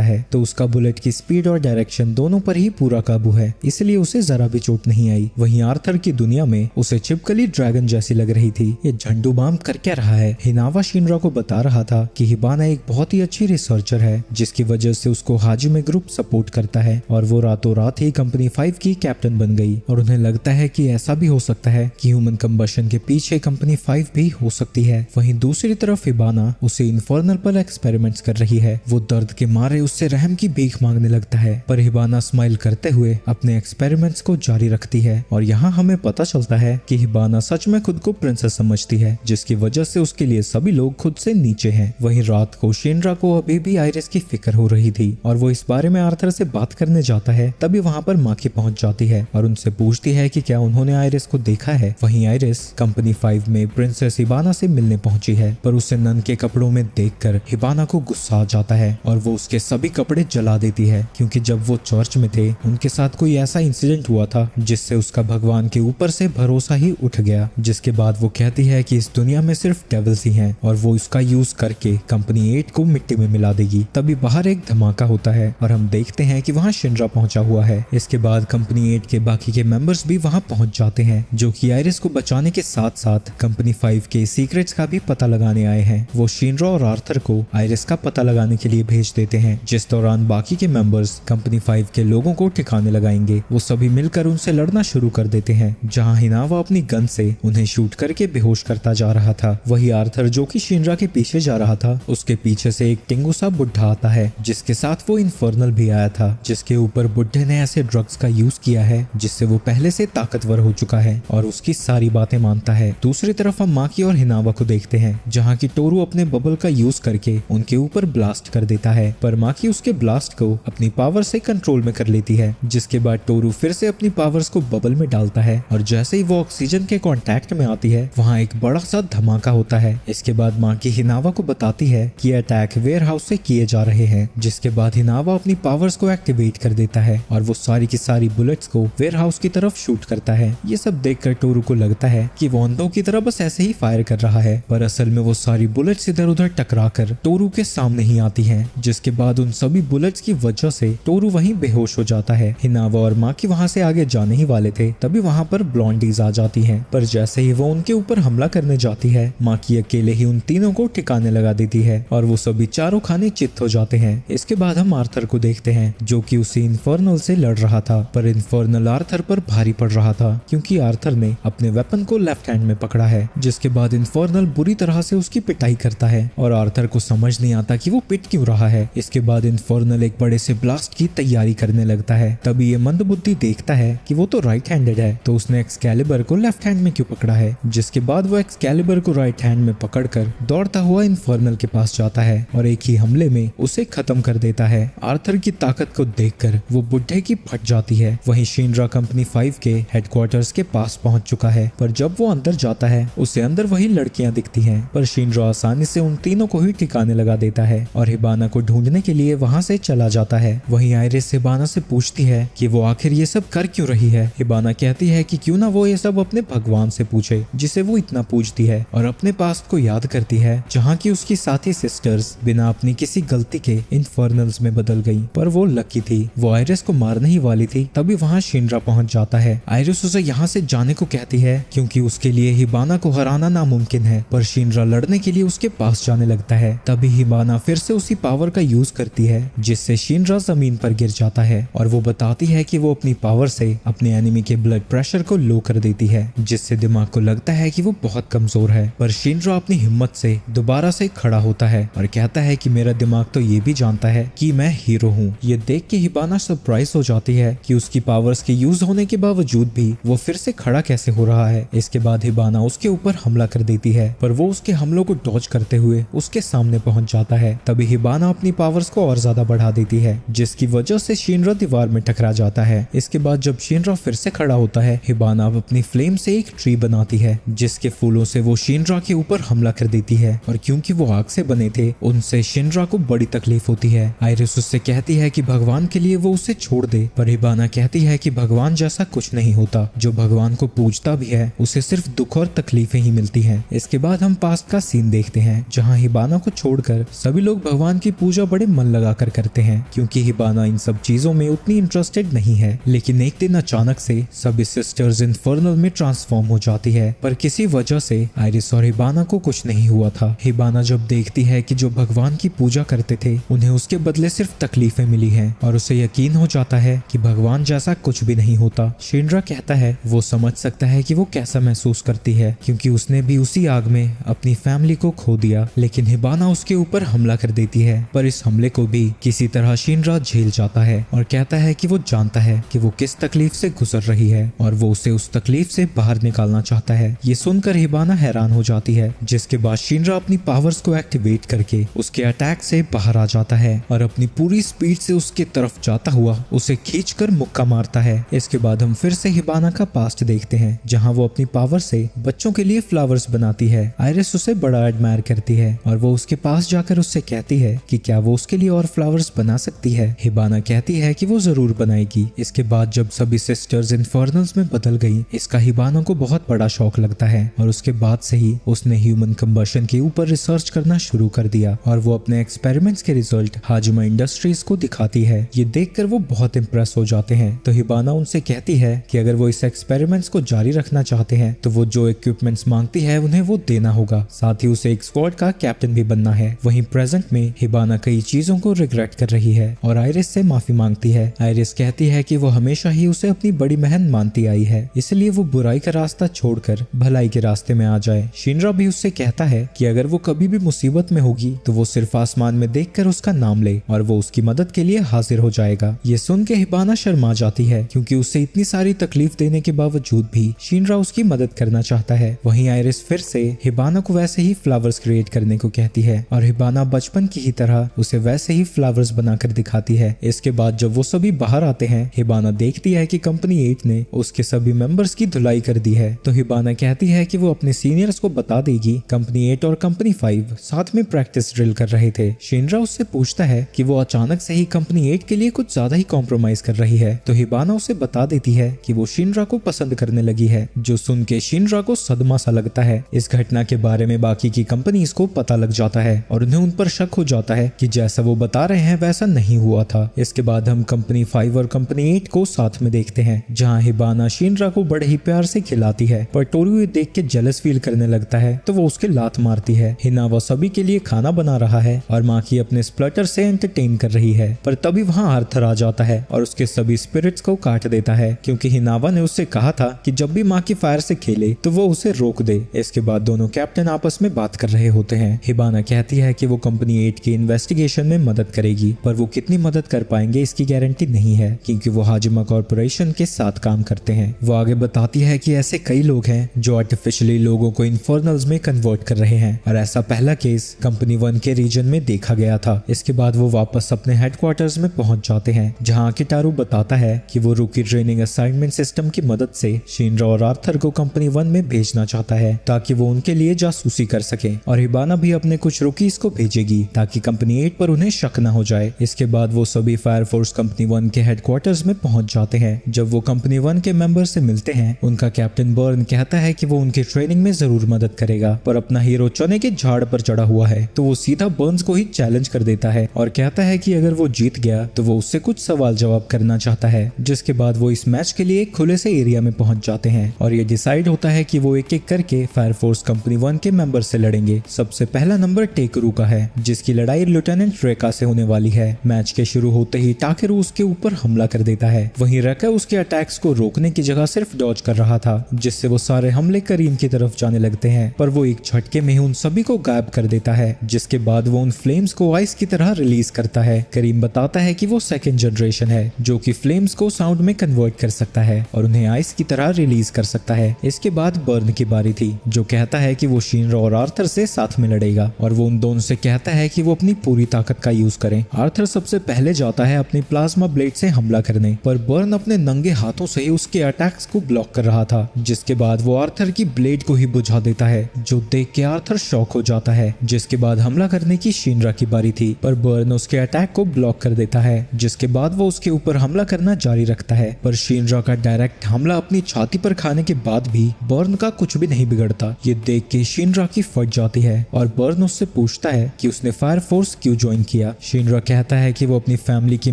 है, तो उसका बुलेट की स्पीड और डायरेक्शन दोनों पर ही पूरा काबू है, इसलिए उसे जरा भी चोट नहीं आई। वहीं आर्थर की दुनिया में उसे छिपकली ड्रैगन जैसी लग रही थी। ये झंडू बाम कर क्या रहा है? हिनावा शिनरा को बता रहा था कि हिबाना एक बहुत ही अच्छी रिसर्चर है, जिसकी वजह से उसको हाजिमे ग्रुप सपोर्ट करता है और वो रातों रात ही कंपनी 5 की कैप्टन बन गई। और उन्हें लगता है कि ऐसा भी हो सकता है कि ह्यूमन कंबशन के पीछे कंपनी 5 भी हो सकती है। वहीं दूसरी तरफ हिबाना उसे इन्फर्नल पर एक्सपेरिमेंट्स कर रही है। वो दर्द के मारे उससे रहम की भीख मांगने लगता है, पर हिबाना स्माइल करते हुए अपने एक्सपेरिमेंट्स को जारी रखती है। और यहाँ हमें पता चलता है कि हिबाना सच में खुद को प्रिंसेस समझती है, जिसकी वजह से उसके लिए सभी लोग खुद से नीचे हैं। वहीं रात को शिनरा को अभी भी आयरिस की फिक्र हो रही थी और वो इस बारे में आर्थर से बात करने जाता है। तभी वहाँ पर माकी पहुंच जाती है और उनसे पूछती है कि क्या उन्होंने आयरिस को देखा है। वहीं आयरिस कंपनी 5 में प्रिंसेस हिबाना से मिलने पहुंची है, पर उसे नन के कपड़ों में देखकर हिबाना को गुस्सा आ जाता है और वो उसके सभी कपड़े जला देती है, क्योंकि जब वो चर्च में थे उनके साथ कोई ऐसा इंसिडेंट हुआ था जिससे उसका भगवान के ऊपर से भरोसा ही उठ गया। जिसके बाद वो कहती है कि इस दुनिया में सिर्फ डेविल्स ही हैं और वो इसका यूज करके कंपनी 8 को मिट्टी में मिला देगी। तभी बाहर एक धमाका होता है और हम देखते हैं कि वहाँ शिनरा पहुंचा हुआ है। इसके बाद कंपनी 8 के बाकी के मेंबर्स भी वहाँ पहुंच जाते हैं, जो कि आयरिस को बचाने के साथ साथ कंपनी 5 के सीक्रेट्स का भी पता लगाने आए हैं। वो शिनरा और आर्थर को आयरिस का पता लगाने के लिए भेज देते हैं, जिस दौरान बाकी के मेंबर्स कंपनी 5 के लोगों को ठिकाने लगाएंगे। वो सभी मिलकर उनसे लड़ना शुरू कर देते हैं, जहाँ हिनावा अपनी गन से उन्हें शूट करके बेहोश करता जा रहा था। वही आर्थर, जो कि शिनरा के पीछे जा रहा था, उसके पीछे से एक टिंगू सा बुढ़ा आता है, जिसके साथ वो इन्फर्नल भी आया था, जिसके ऊपर बुढ़े ने ऐसे ड्रग्स का यूज किया है जिससे वो पहले से ताकतवर हो चुका है और उसकी सारी बातें मानता है। दूसरी तरफ हम माकी और हिनावा को देखते हैं, जहाँ की टोरू अपने बबल का यूज करके उनके ऊपर ब्लास्ट कर देता है, पर माकी उसके ब्लास्ट को अपनी पावर से कंट्रोल में कर लेती है। जिसके बाद टोरू फिर से अपनी पावर्स को बबल में डालता है और जैसे ही वो ऑक्सीजन के कांटेक्ट में आती है, वहाँ एक बड़ा सा धमाका होता है। इसके बाद माकी हिनावा को बताती है कि अटैक वेयर हाउस से किए जा रहे हैं। जिसके बाद हिनावा अपनी पावर्स को एक्टिवेट कर देता है और वो सारी की सारी बुलेट्स को वेयर हाउस की तरफ शूट करता है। ये सब देखकर टोरू को लगता है कि वो अंधों की तरह बस ऐसे ही फायर कर रहा है, पर असल में वो सारी बुलेट्स इधर उधर टकरा कर टोरू के सामने ही आती हैं। जिसके बाद उन सभी बुलेट्स की वजह से टोरू वहीं बेहोश हो जाता है। हिनावा और माकी वहाँ से आगे जाने ही वाले थे, तभी वहाँ पर ब्लॉन्डीज आ जाती हैं, पर जैसे ही वो उनके ऊपर हमला करने जाती है, माकी अकेले ही उन तीनों को ठिकाने लगा देती है और वो सभी चारों खाने चित्त हो जाते हैं। इसके बाद हम आर्थर को देखते हैं, जो कि उसी इन्फर्नल से लड़ रहा था, पर इन्फर्नल आर्थर पर भारी पड़ रहा था, क्योंकि आर्थर ने अपने वेपन को लेफ्ट हैंड में पकड़ा है। जिसके बाद इन्फर्नल बुरी तरह से उसकी पिटाई करता है और आर्थर को समझ नहीं आता कि वो पिट क्यों रहा है। इसके बाद इन्फर्नल एक बड़े से ब्लास्ट की तैयारी करने लगता है। तभी ये मंदबुद्धि देखता है कि वो तो राइट हैंडेड है, तो उसने एक्सकैलिबर को लेफ्ट हैंड में क्यों पकड़ा है। जिसके बाद वो एक्सकैलिबर को राइट हैंड में पकड़कर दौड़ता हुआ इन्फर्नल के पास जाता है और एक ही हमले में उसे खत्म कर देता है। आर्थर की ताकत को देखकर वो बुढ़े की फट जाती है। वहीं शिनरा कंपनी 5 के हेडक्वार्टर्स के पास पहुंच चुका है, पर जब वो अंदर जाता है उसे अंदर वही लड़कियां दिखती हैं, पर शिनरा आसानी से उन तीनों को ही ठिकाने लगा देता है और हिबाना को ढूंढने के लिए वहां से चला जाता है। वहीं आयरिस हिबाना से पूछती है कि वो आखिर ये सब कर क्यों रही है। हिबाना कहती है कि क्यों ना वो ये सब अपने भगवान से पूछे, जिसे वो इतना पूजती है, और अपने पास्ट को याद करती है, जहाँ की उसकी साथी सिस्टर्स बिना अपनी किसी गलती के इन्फर्नल्स में बदल गई। पर वो लकी थी, वो आयरिस को मारने ही वाली थी। तभी वहाँ शिनरा पहुंच जाता है। आयरिस उसे यहाँ से जाने को कहती है, क्योंकि उसके लिए हिबाना को हराना नामुमकिन है, पर शिनरा लड़ने के लिए उसके पास जाने लगता है। तभी हिबाना फिर से उसी पावर का यूज करती है, जिससे शिनरा जमीन पर गिर जाता है और वो बताती है कि वो अपनी पावर से अपने एनिमी के ब्लड प्रेशर को लो कर देती है, जिससे दिमाग को लगता है कि वो बहुत कमजोर है। पर शिनरा अपनी हिम्मत से दोबारा से खड़ा होता है और कहता है कि मेरा दिमाग तो ये भी जानता है कि मैं हीरो हूँ। ये देख के हिबाना सरप्राइज हो जाती है कि उसकी पावर्स के यूज होने के बावजूद भी वो फिर से खड़ा कैसे हो रहा है। इसके बाद हिबाना उसके ऊपर हमला कर देती है, पर वो उसके उसके हमलों को डॉज करते हुए उसके सामने पहुंच जाता है। तभी हिबाना अपनी पावर्स को और ज्यादा बढ़ा देती है, जिसकी वजह से शिनरा दीवार में टकरा जाता है। इसके बाद जब शिनरा फिर से खड़ा होता है, हिबाना अपनी फ्लेम से एक ट्री बनाती है, जिसके फूलों से वो शिनरा के ऊपर हमला कर देती है। और क्योंकि वो आग से बने थे, उनसे शिनरा को बड़ी तकलीफ होती है। आइरिस उससे कहती है कि भगवान के लिए वो उसे छोड़ दे, पर हिबाना कहती है कि भगवान जैसा कुछ नहीं होता। जो भगवान को पूजता भी है उसे सिर्फ दुख और तकलीफें ही मिलती हैं। इसके बाद हम पास्ट का सीन देखते हैं, जहाँ हिबाना को छोड़कर सभी लोग भगवान की पूजा बड़े मन लगाकर करते हैं, क्योंकि हिबाना इन सब चीजों में उतनी इंटरेस्टेड नहीं है। लेकिन एक दिन अचानक से सभी सिस्टर्स इन्फर्नल में ट्रांसफॉर्म हो जाती है, पर किसी वजह से आइरिस और हिबाना को कुछ नहीं हुआ था। हिबाना जब देखती है कि जो भगवान की पूजा करते थे उन्हें उसके बदले सिर्फ तकलीफें मिली हैं, और उसे यकीन हो जाता है कि भगवान जैसा कुछ भी नहीं होता। शिनरा कहता है वो समझ सकता है कि वो कैसा महसूस करती है, क्योंकि उसने भी उसी आग में अपनी फैमिली को खो दिया। लेकिन हिबाना उसके ऊपर हमला कर देती है, पर इस हमले को भी किसी तरह शिनरा झेल जाता है और कहता है कि वो जानता है कि वो किस तकलीफ से गुजर रही है और वो उसे उस तकलीफ से बाहर निकालना चाहता है। ये सुनकर हिबाना हैरान हो जाती है, जिसके बाद शिनरा अपनी पावर्स को एक्टिवेट करके उसके अटैक से बाहर आ जाता है और अपनी पूरी स्पीड से उसके तरफ जाता हुआ उसे खींचकर मुक्का मारता है। इसके बाद हम फिर से हिबाना का पास्ट देखते हैं, जहाँ वो अपनी पावर से बच्चों के लिए फ्लावर्स बनाती है। आइरिस उसे बड़ा एडमायर करती है और वो उसके पास जाकर उससे कहती है कि क्या वो उसके लिए और फ्लावर्स बना सकती है। हिबाना कहती है कि वो जरूर बनाएगी। इसके बाद जब सभी सिस्टर्स इन्फर्नल्स में बदल गई, इसका हिबाना को बहुत बड़ा शौक लगता है और उसके बाद से ही उसने ह्यूमन कंबशन के ऊपर रिसर्च करना शुरू कर दिया और वो अपने एक्सपेरिमेंट्स के रिजल्ट हाजिमा इंडस्ट्रीज को दिखाती है। ये देखकर वो बहुत इम्प्रेस हो जाते हैं। तो हिबाना उनसे कहती है कि अगर वो इस एक्सपेरिमेंट्स को जारी रखना चाहते हैं तो वो जो इक्विपमेंट्स मांगती है उन्हें वो देना होगा, साथ ही उसे एक स्क्वाड का कैप्टन भी बनना है। वहीं प्रेजेंट में हिबाना कई चीजों को रिग्रेट कर रही है और आइरिस से माफी मांगती है। आइरिस कहती है कि वो हमेशा ही उसे अपनी बड़ी बहन मानती आई है, इसलिए वो बुराई का रास्ता छोड़कर भलाई के रास्ते में आ जाए। शिनरा भी उससे कहता है कि अगर वो कभी भी मुसीबत में होगी तो वो सिर्फ आसमान में देखकर उसका नाम ले और वो उसकी मदद के लिए हाजिर हो जाएगा। ये सुन के हिबाना शर्मा जाती है, क्योंकि उसे इतनी सारी तकलीफ देने के बावजूद भी शिनरा उसकी मदद करना चाहता है। वहीं आइरिस फिर से हिबाना को वैसे ही फ्लावर्स क्रिएट करने को कहती है और हिबाना बचपन की ही तरह उसे वैसे ही फ्लावर्स बनाकर दिखाती है। इसके बाद जब वो सभी बाहर आते हैं, हिबाना देखती है कि कंपनी 8 ने उसके सभी मेंबर्स की धुलाई कर दी है। तो हिबाना कहती है कि वो अपने सीनियर्स को बता देगी कंपनी 8 और कंपनी 5 साथ में प्रैक्टिस ड्रिल कर रहे थे। शिनरा उससे पूछता है कि वो अचानक से ही कंपनी 8 के लिए कुछ ज्यादा ही कॉम्प्रोमाइज कर रही है। तो हिबाना उसे बता देती है कि वो शिनरा को पसंद करने लगी है, जो सुन के शिनरा को सदमा सा लगता है। इस घटना के बारे में बाकी की कंपनीज को पता लग जाता है और उन्हें उन पर शक हो जाता है कि जैसा वो बता रहे हैं वैसा नहीं हुआ था। इसके बाद हम कंपनी 5 और कंपनी 8 को साथ में देखते हैं, जहां हिबाना शिनरा को बड़े ही प्यार से खिलाती है, पर टोरू ये देख के जेलस फील करने लगता है तो वो उसके लात मारती है। हिनावा सभी के लिए खाना बना रहा है और माकी अपने स्प्लटर से एंटरटेन कर रही है, पर तभी वहां आर्थर आ जाता है और उसके सभी स्पिरिट्स को काट देता है, क्योंकि हिनावा ने उससे कहा था कि जब भी माकी फायर से खेले तो वो उसे रोक दे। इसके बाद दोनों कैप्टन आपस में बात कर रहे होते हैं। हिबाना कहती है कि वो कंपनी 8 की इन्वेस्टिगेशन में मदद करेगी, पर वो कितनी मदद कर पाएंगे इसकी गारंटी नहीं है, क्योंकि वो हाजिमा कॉर्पोरेशन के साथ काम करते हैं। वो आगे बताती है कि ऐसे कई लोग हैं जो आर्टिफिशियली लोगों को इन्फर्नल्स में कन्वर्ट कर रहे हैं और ऐसा पहला केस कंपनी 1 के रीजन में देखा गया था। इसके बाद वो वापस अपने हेडक्वार्टर्स में पहुंच जाते हैं, जहां किटारू बताता है कि वो रूकी ट्रेनिंग असाइनमेंट सिस्टम की मदद से शिनरा और आर्थर को कंपनी 1 में भेजना चाहता है ताकि वो उनके लिए जासूसी कर सके, और हिबाना भी अपने कुछ रुकीज को भेजेगी ताकि कंपनी 8 पर उन्हें शक न हो जाए। इसके बाद वो सभी फायर फोर्स कंपनी 1 के हेडक्वार्टर्स में पहुंच जाते हैं। जब वो कंपनी 1 के मेंबर से मिलते हैं, उनका कैप्टन बर्न कहता है कि वो उनकी ट्रेनिंग में जरूर मदद करेगा, पर अपना हीरो चने के झाड़ पर चढ़ा हुआ है, तो वो सीधा बर्न्स को ही चैलेंज कर देता है और कहता है कि अगर वो जीत गया तो वो उससे कुछ सवाल जवाब करना चाहता है। जिसके बाद वो इस मैच के लिए एक खुले से एरिया में पहुंच जाते हैं और ये डिसाइड होता है कि वो एक एक करके फायर फोर्स कंपनी 1 के मेंबर से लड़ेंगे। सबसे पहला नंबर टेकरू का है, जिसकी लड़ाई लेफ्टिनेंट रेका से होने वाली है। मैच के शुरू होते ही टाकेरू उसके ऊपर हमला कर देता है, वहीं रेका उसके अटैक्स को रोकने की जगह सिर्फ डॉज कर रहा था, जिससे वो सारे हमले करीम की तरफ जाने लगते हैं, पर वो एक झटके में उन सभी को गायब कर देता है। जिसके बाद वो उन फ्लेम्स को आइस की तरह रिलीज करता है। करीम बताता है कि वो सेकंड जनरेशन है जो कि फ्लेम्स को साउंड में कन्वर्ट कर सकता है और उन्हें आइस की तरह रिलीज कर सकता है। इसके बाद बर्न की बारी थी, जो कहता है कि वो शिनरा और आर्थर से साथ में लड़ेगा और वो उन दोनों से कहता है कि वो अपनी पूरी ताकत का यूज करें। आर्थर सबसे पहले जाता है अपनी प्लाज्मा ब्लेड से हमला करने, पर बर्न अपने नंगे हाथों से उसके अटैक्स को ब्लॉक कर रहा था, जिसके बाद वो आर्थर की ब्लेड को ही बुझा देता है, जो देख के आर्थर शॉक हो जाता है। जिसके बाद हमला करने की शिनरा की बारी थी, पर बर्न उसके अटैक को ब्लॉक कर देता है, जिसके बाद वो उसके ऊपर हमला करना जारी रखता है। पर शिनरा का डायरेक्ट हमला अपनी छाती पर खाने के बाद भी बर्न का कुछ भी नहीं बिगड़ता। ये देख के शिनरा की फट जाती है और बर्न उससे पूछता है कि उसने फायर फोर्स क्यों ज्वाइन किया। शिनरा कहता है कि वो अपनी फैमिली की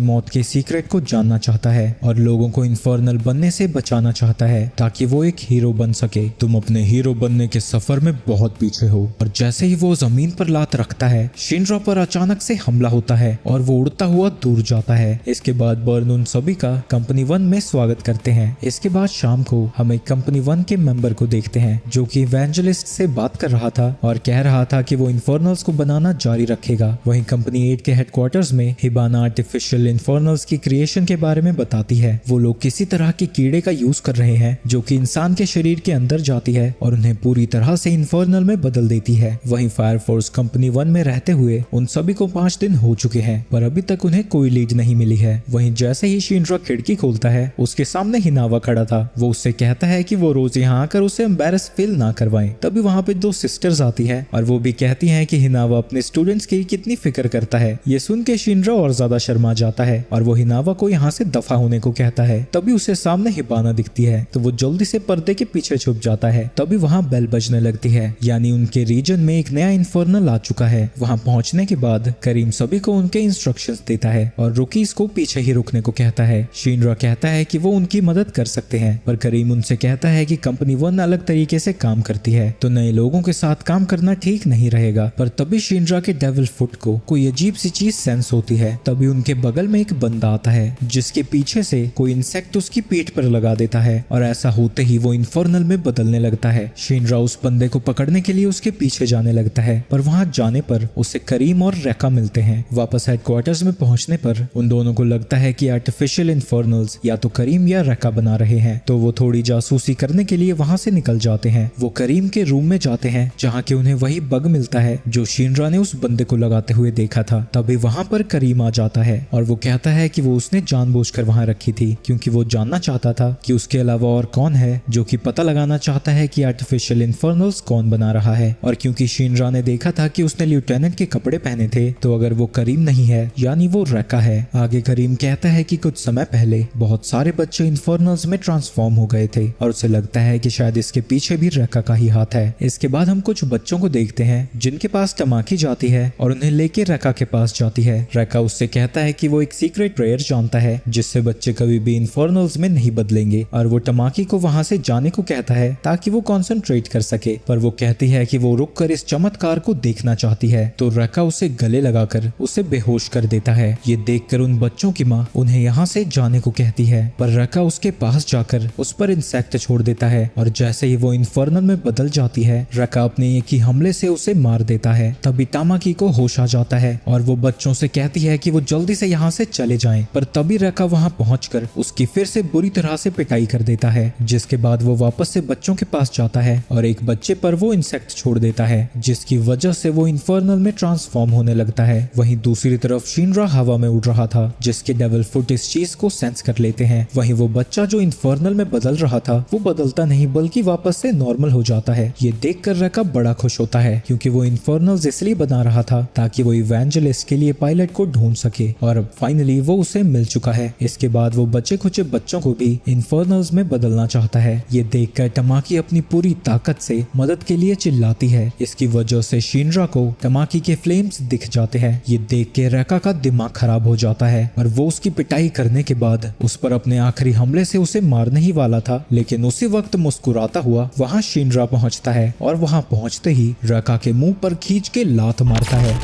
मौत के सीक्रेट को जानना चाहता है और लोगों को इन्फर्नल बनने से बचाना चाहता है ताकि वो एक हीरो बन सके। तुम अपने हीरो बनने के सफर में बहुत पीछे हो। और जैसे ही वो जमीन पर लात रखता है, शिनरा पर अचानक से हमला होता है और वो उड़ता हुआ दूर जाता है। इसके बाद बर्न उन सभी का कंपनी 1 में स्वागत करते हैं। इसके बाद शाम को हम एक कंपनी 1 के मेंबर को देखते हैं जो कि इवेंजलिस्ट से बात कर रहा था और कह रहा था कि वो इन्फर्नल्स को बनाना जारी रखेगा। वहीं कंपनी 8 के हेडक्वार्टर्स में हिबाना आर्टिफिशियल इन्फर्नल्स की क्रिएशन के बारे में बताती है। वो लोग किसी तरह के कीड़े का यूज कर रहे हैं जो कि इंसान के शरीर के अंदर जाती है और उन्हें पूरी तरह से इन्फर्नल में बदल देती है। वहीं फायर फोर्स कंपनी 1 में रहते हुए उन सभी को 5 दिन हो चुके हैं, पर अभी तक उन्हें कोई लीड नहीं मिली है। वहीं जैसे ही शिनरा खिड़की खोलता है, उसके सामने हिनावा खड़ा था। वो उससे कहता है कि वो रोज यहाँ आकर उसे एम्बैरस फील ना करवाएं। तभी वहाँ पे 2 सिस्टर्स आती है और वो भी कहती हैं कि हिनावा अपने स्टूडेंट्स की कितनी फिक्र करता है। ये सुन के शिनरा और ज्यादा शर्मा जाता है और वो हिनावा को यहाँ से दफा होने को कहता है। तभी उसे सामने हिबाना दिखती है तो वो जल्दी से पर्दे के पीछे छुप जाता है। तभी वहाँ बेल बजने लगती है, यानी उनके रीजन में एक नया इन्फर्नल आ चुका है। वहाँ पहुँचने के बाद करीम सभी को उनके इंस्ट्रक्शंस देता है और रुकीज को पीछे ही रुकने को कहता है। शिनरा कहता है कि वो उनकी मदद कर सकते हैं, पर करीम उनसे कहता है कि कंपनी 1 अलग तरीके से काम करती है तो नए लोगों के साथ काम करना ठीक नहीं रहेगा। पर तभी शिनरा के डेविल फुट को कोई अजीब सी चीज सेंस होती है। तभी उनके बगल में एक बंदा आता है जिसके पीछे से कोई इंसेक्ट उसकी पीठ पर लगा देता है और ऐसा होते ही वो इन्फर्नल में बदलने लगता है। शिनरा उस बंदे को पकड़ने के लिए उसके पीछे जाने लगता है, पर वहां जाने पर उसे करीम और रेका मिलते हैं। वापस हेडक्वार्टर्स में पहुंचने पर उन दोनों को लगता है कि आर्टिफिशियल इन्फर्नल्स या तो करीम या रेका बना रहे हैं, तो वो थोड़ी जासूसी करने के लिए वहां से निकल जाते हैं। वो करीम के रूम में जाते हैं जहाँ के उन्हें वही बग मिलता है जो शिनरा ने उस बंदे को लगाते हुए देखा था। तभी वहां पर करीम आ जाता है और वो कहता है कि वो उसने जानबूझकर वहां रखी थी क्योंकि वो जानना चाहता था कि उसके अलावा और कौन है जो कि पता लगाना चाहता है कि आर्टिफिशियल इन्फर्नल्स कौन बना रहा है। और क्योंकि शिनरा ने देखा था कि उसने लेफ्टिनेंट के कपड़े पहने थे, तो अगर वो करीम नहीं है यानी वो रेका है। आगे करीम कहता है कि कुछ समय पहले बहुत सारे बच्चे इन्फर्नल्स में ट्रांसफॉर्म हो गए थे और उसे लगता है कि शायद इसके पीछे भी रेका का ही हाथ है। इसके बाद हम कुछ बच्चों को देखते हैं जिनके पास टमाकी जाती है और उन्हें लेके रेका के पास जाती है। रेका उससे कहता है कि वो एक सीक्रेट प्रेयर जानता है जिससे बच्चे कभी भी इन्फर्नल्स में नहीं बदलेंगे और वो टमाकी को वहां से जाने को कहता है ताकि वो कंसंट्रेट कर सके। पर वो कहती है कि वो रुककर इस चमत्कार को देखना चाहती है, तो रेका उसे गले लगाकर उसे बेहोश कर देता है। ये देखकर उन बच्चों की माँ उन्हें यहाँ से जाने को कहती है, पर रेका उसके पास जाकर उस पर इंसेक्ट छोड़ देता है और जैसे ही वो इन्फर्नल में बदल जाती है, रेका अपने एक ही हमले से उसे मार देता है। तभी तामाकी को होश आ जाता है और वो बच्चों से कहती है कि वो जल्दी से यहाँ से चले जाएं, पर तभी रेका वहाँ पहुंचकर उसकी फिर से बुरी तरह से पिटाई कर देता है। जिसके बाद वो वापस से बच्चों के पास जाता है और एक बच्चे पर वो इंसेक्ट छोड़ देता है जिसकी वजह से वो इन्फर्नल में ट्रांसफॉर्म होने लगता है। वहीं दूसरी तरफ शिनरा हवा में उड़ रहा था जिसके डेविल फुट इस चीज को सेंस कर लेते हैं। वहीं वो बच्चा जो इन्फर्नल में बदल रहा था वो बदलता नहीं बल्कि वापस से नॉर्मल हो जाता है। ये देखकर रेका बड़ा खुश होता है क्योंकि वो इन्फर्नल्स इसलिए बना रहा था ताकि वो इवेंजलिस्ट के लिए पायलट को ढूंढ सके और फाइनली वो उसे मिल चुका है। इसके बाद वो बचे खुचे बच्चों को भी इन्फर्नल्स में बदलना चाहता है। ये देखकर टमाकी अपनी पूरी ताकत से मदद के लिए चिल्लाती है। इसकी वजह से शिनरा को टमाकी के फ्लेम्स दिख जाते हैं। ये देख के रेका का दिमाग खराब हो जाता है और वो उसकी पिटाई करने के बाद उस पर अपने आखिरी हमले से उसे मारने ही वाला था, लेकिन उसी वक्त मुस्कुराता हुआ वहाँ शिनरा पहुँचता है और वहाँ पहुँचते ही रेका के मुंह पर खींच के लात मारता है।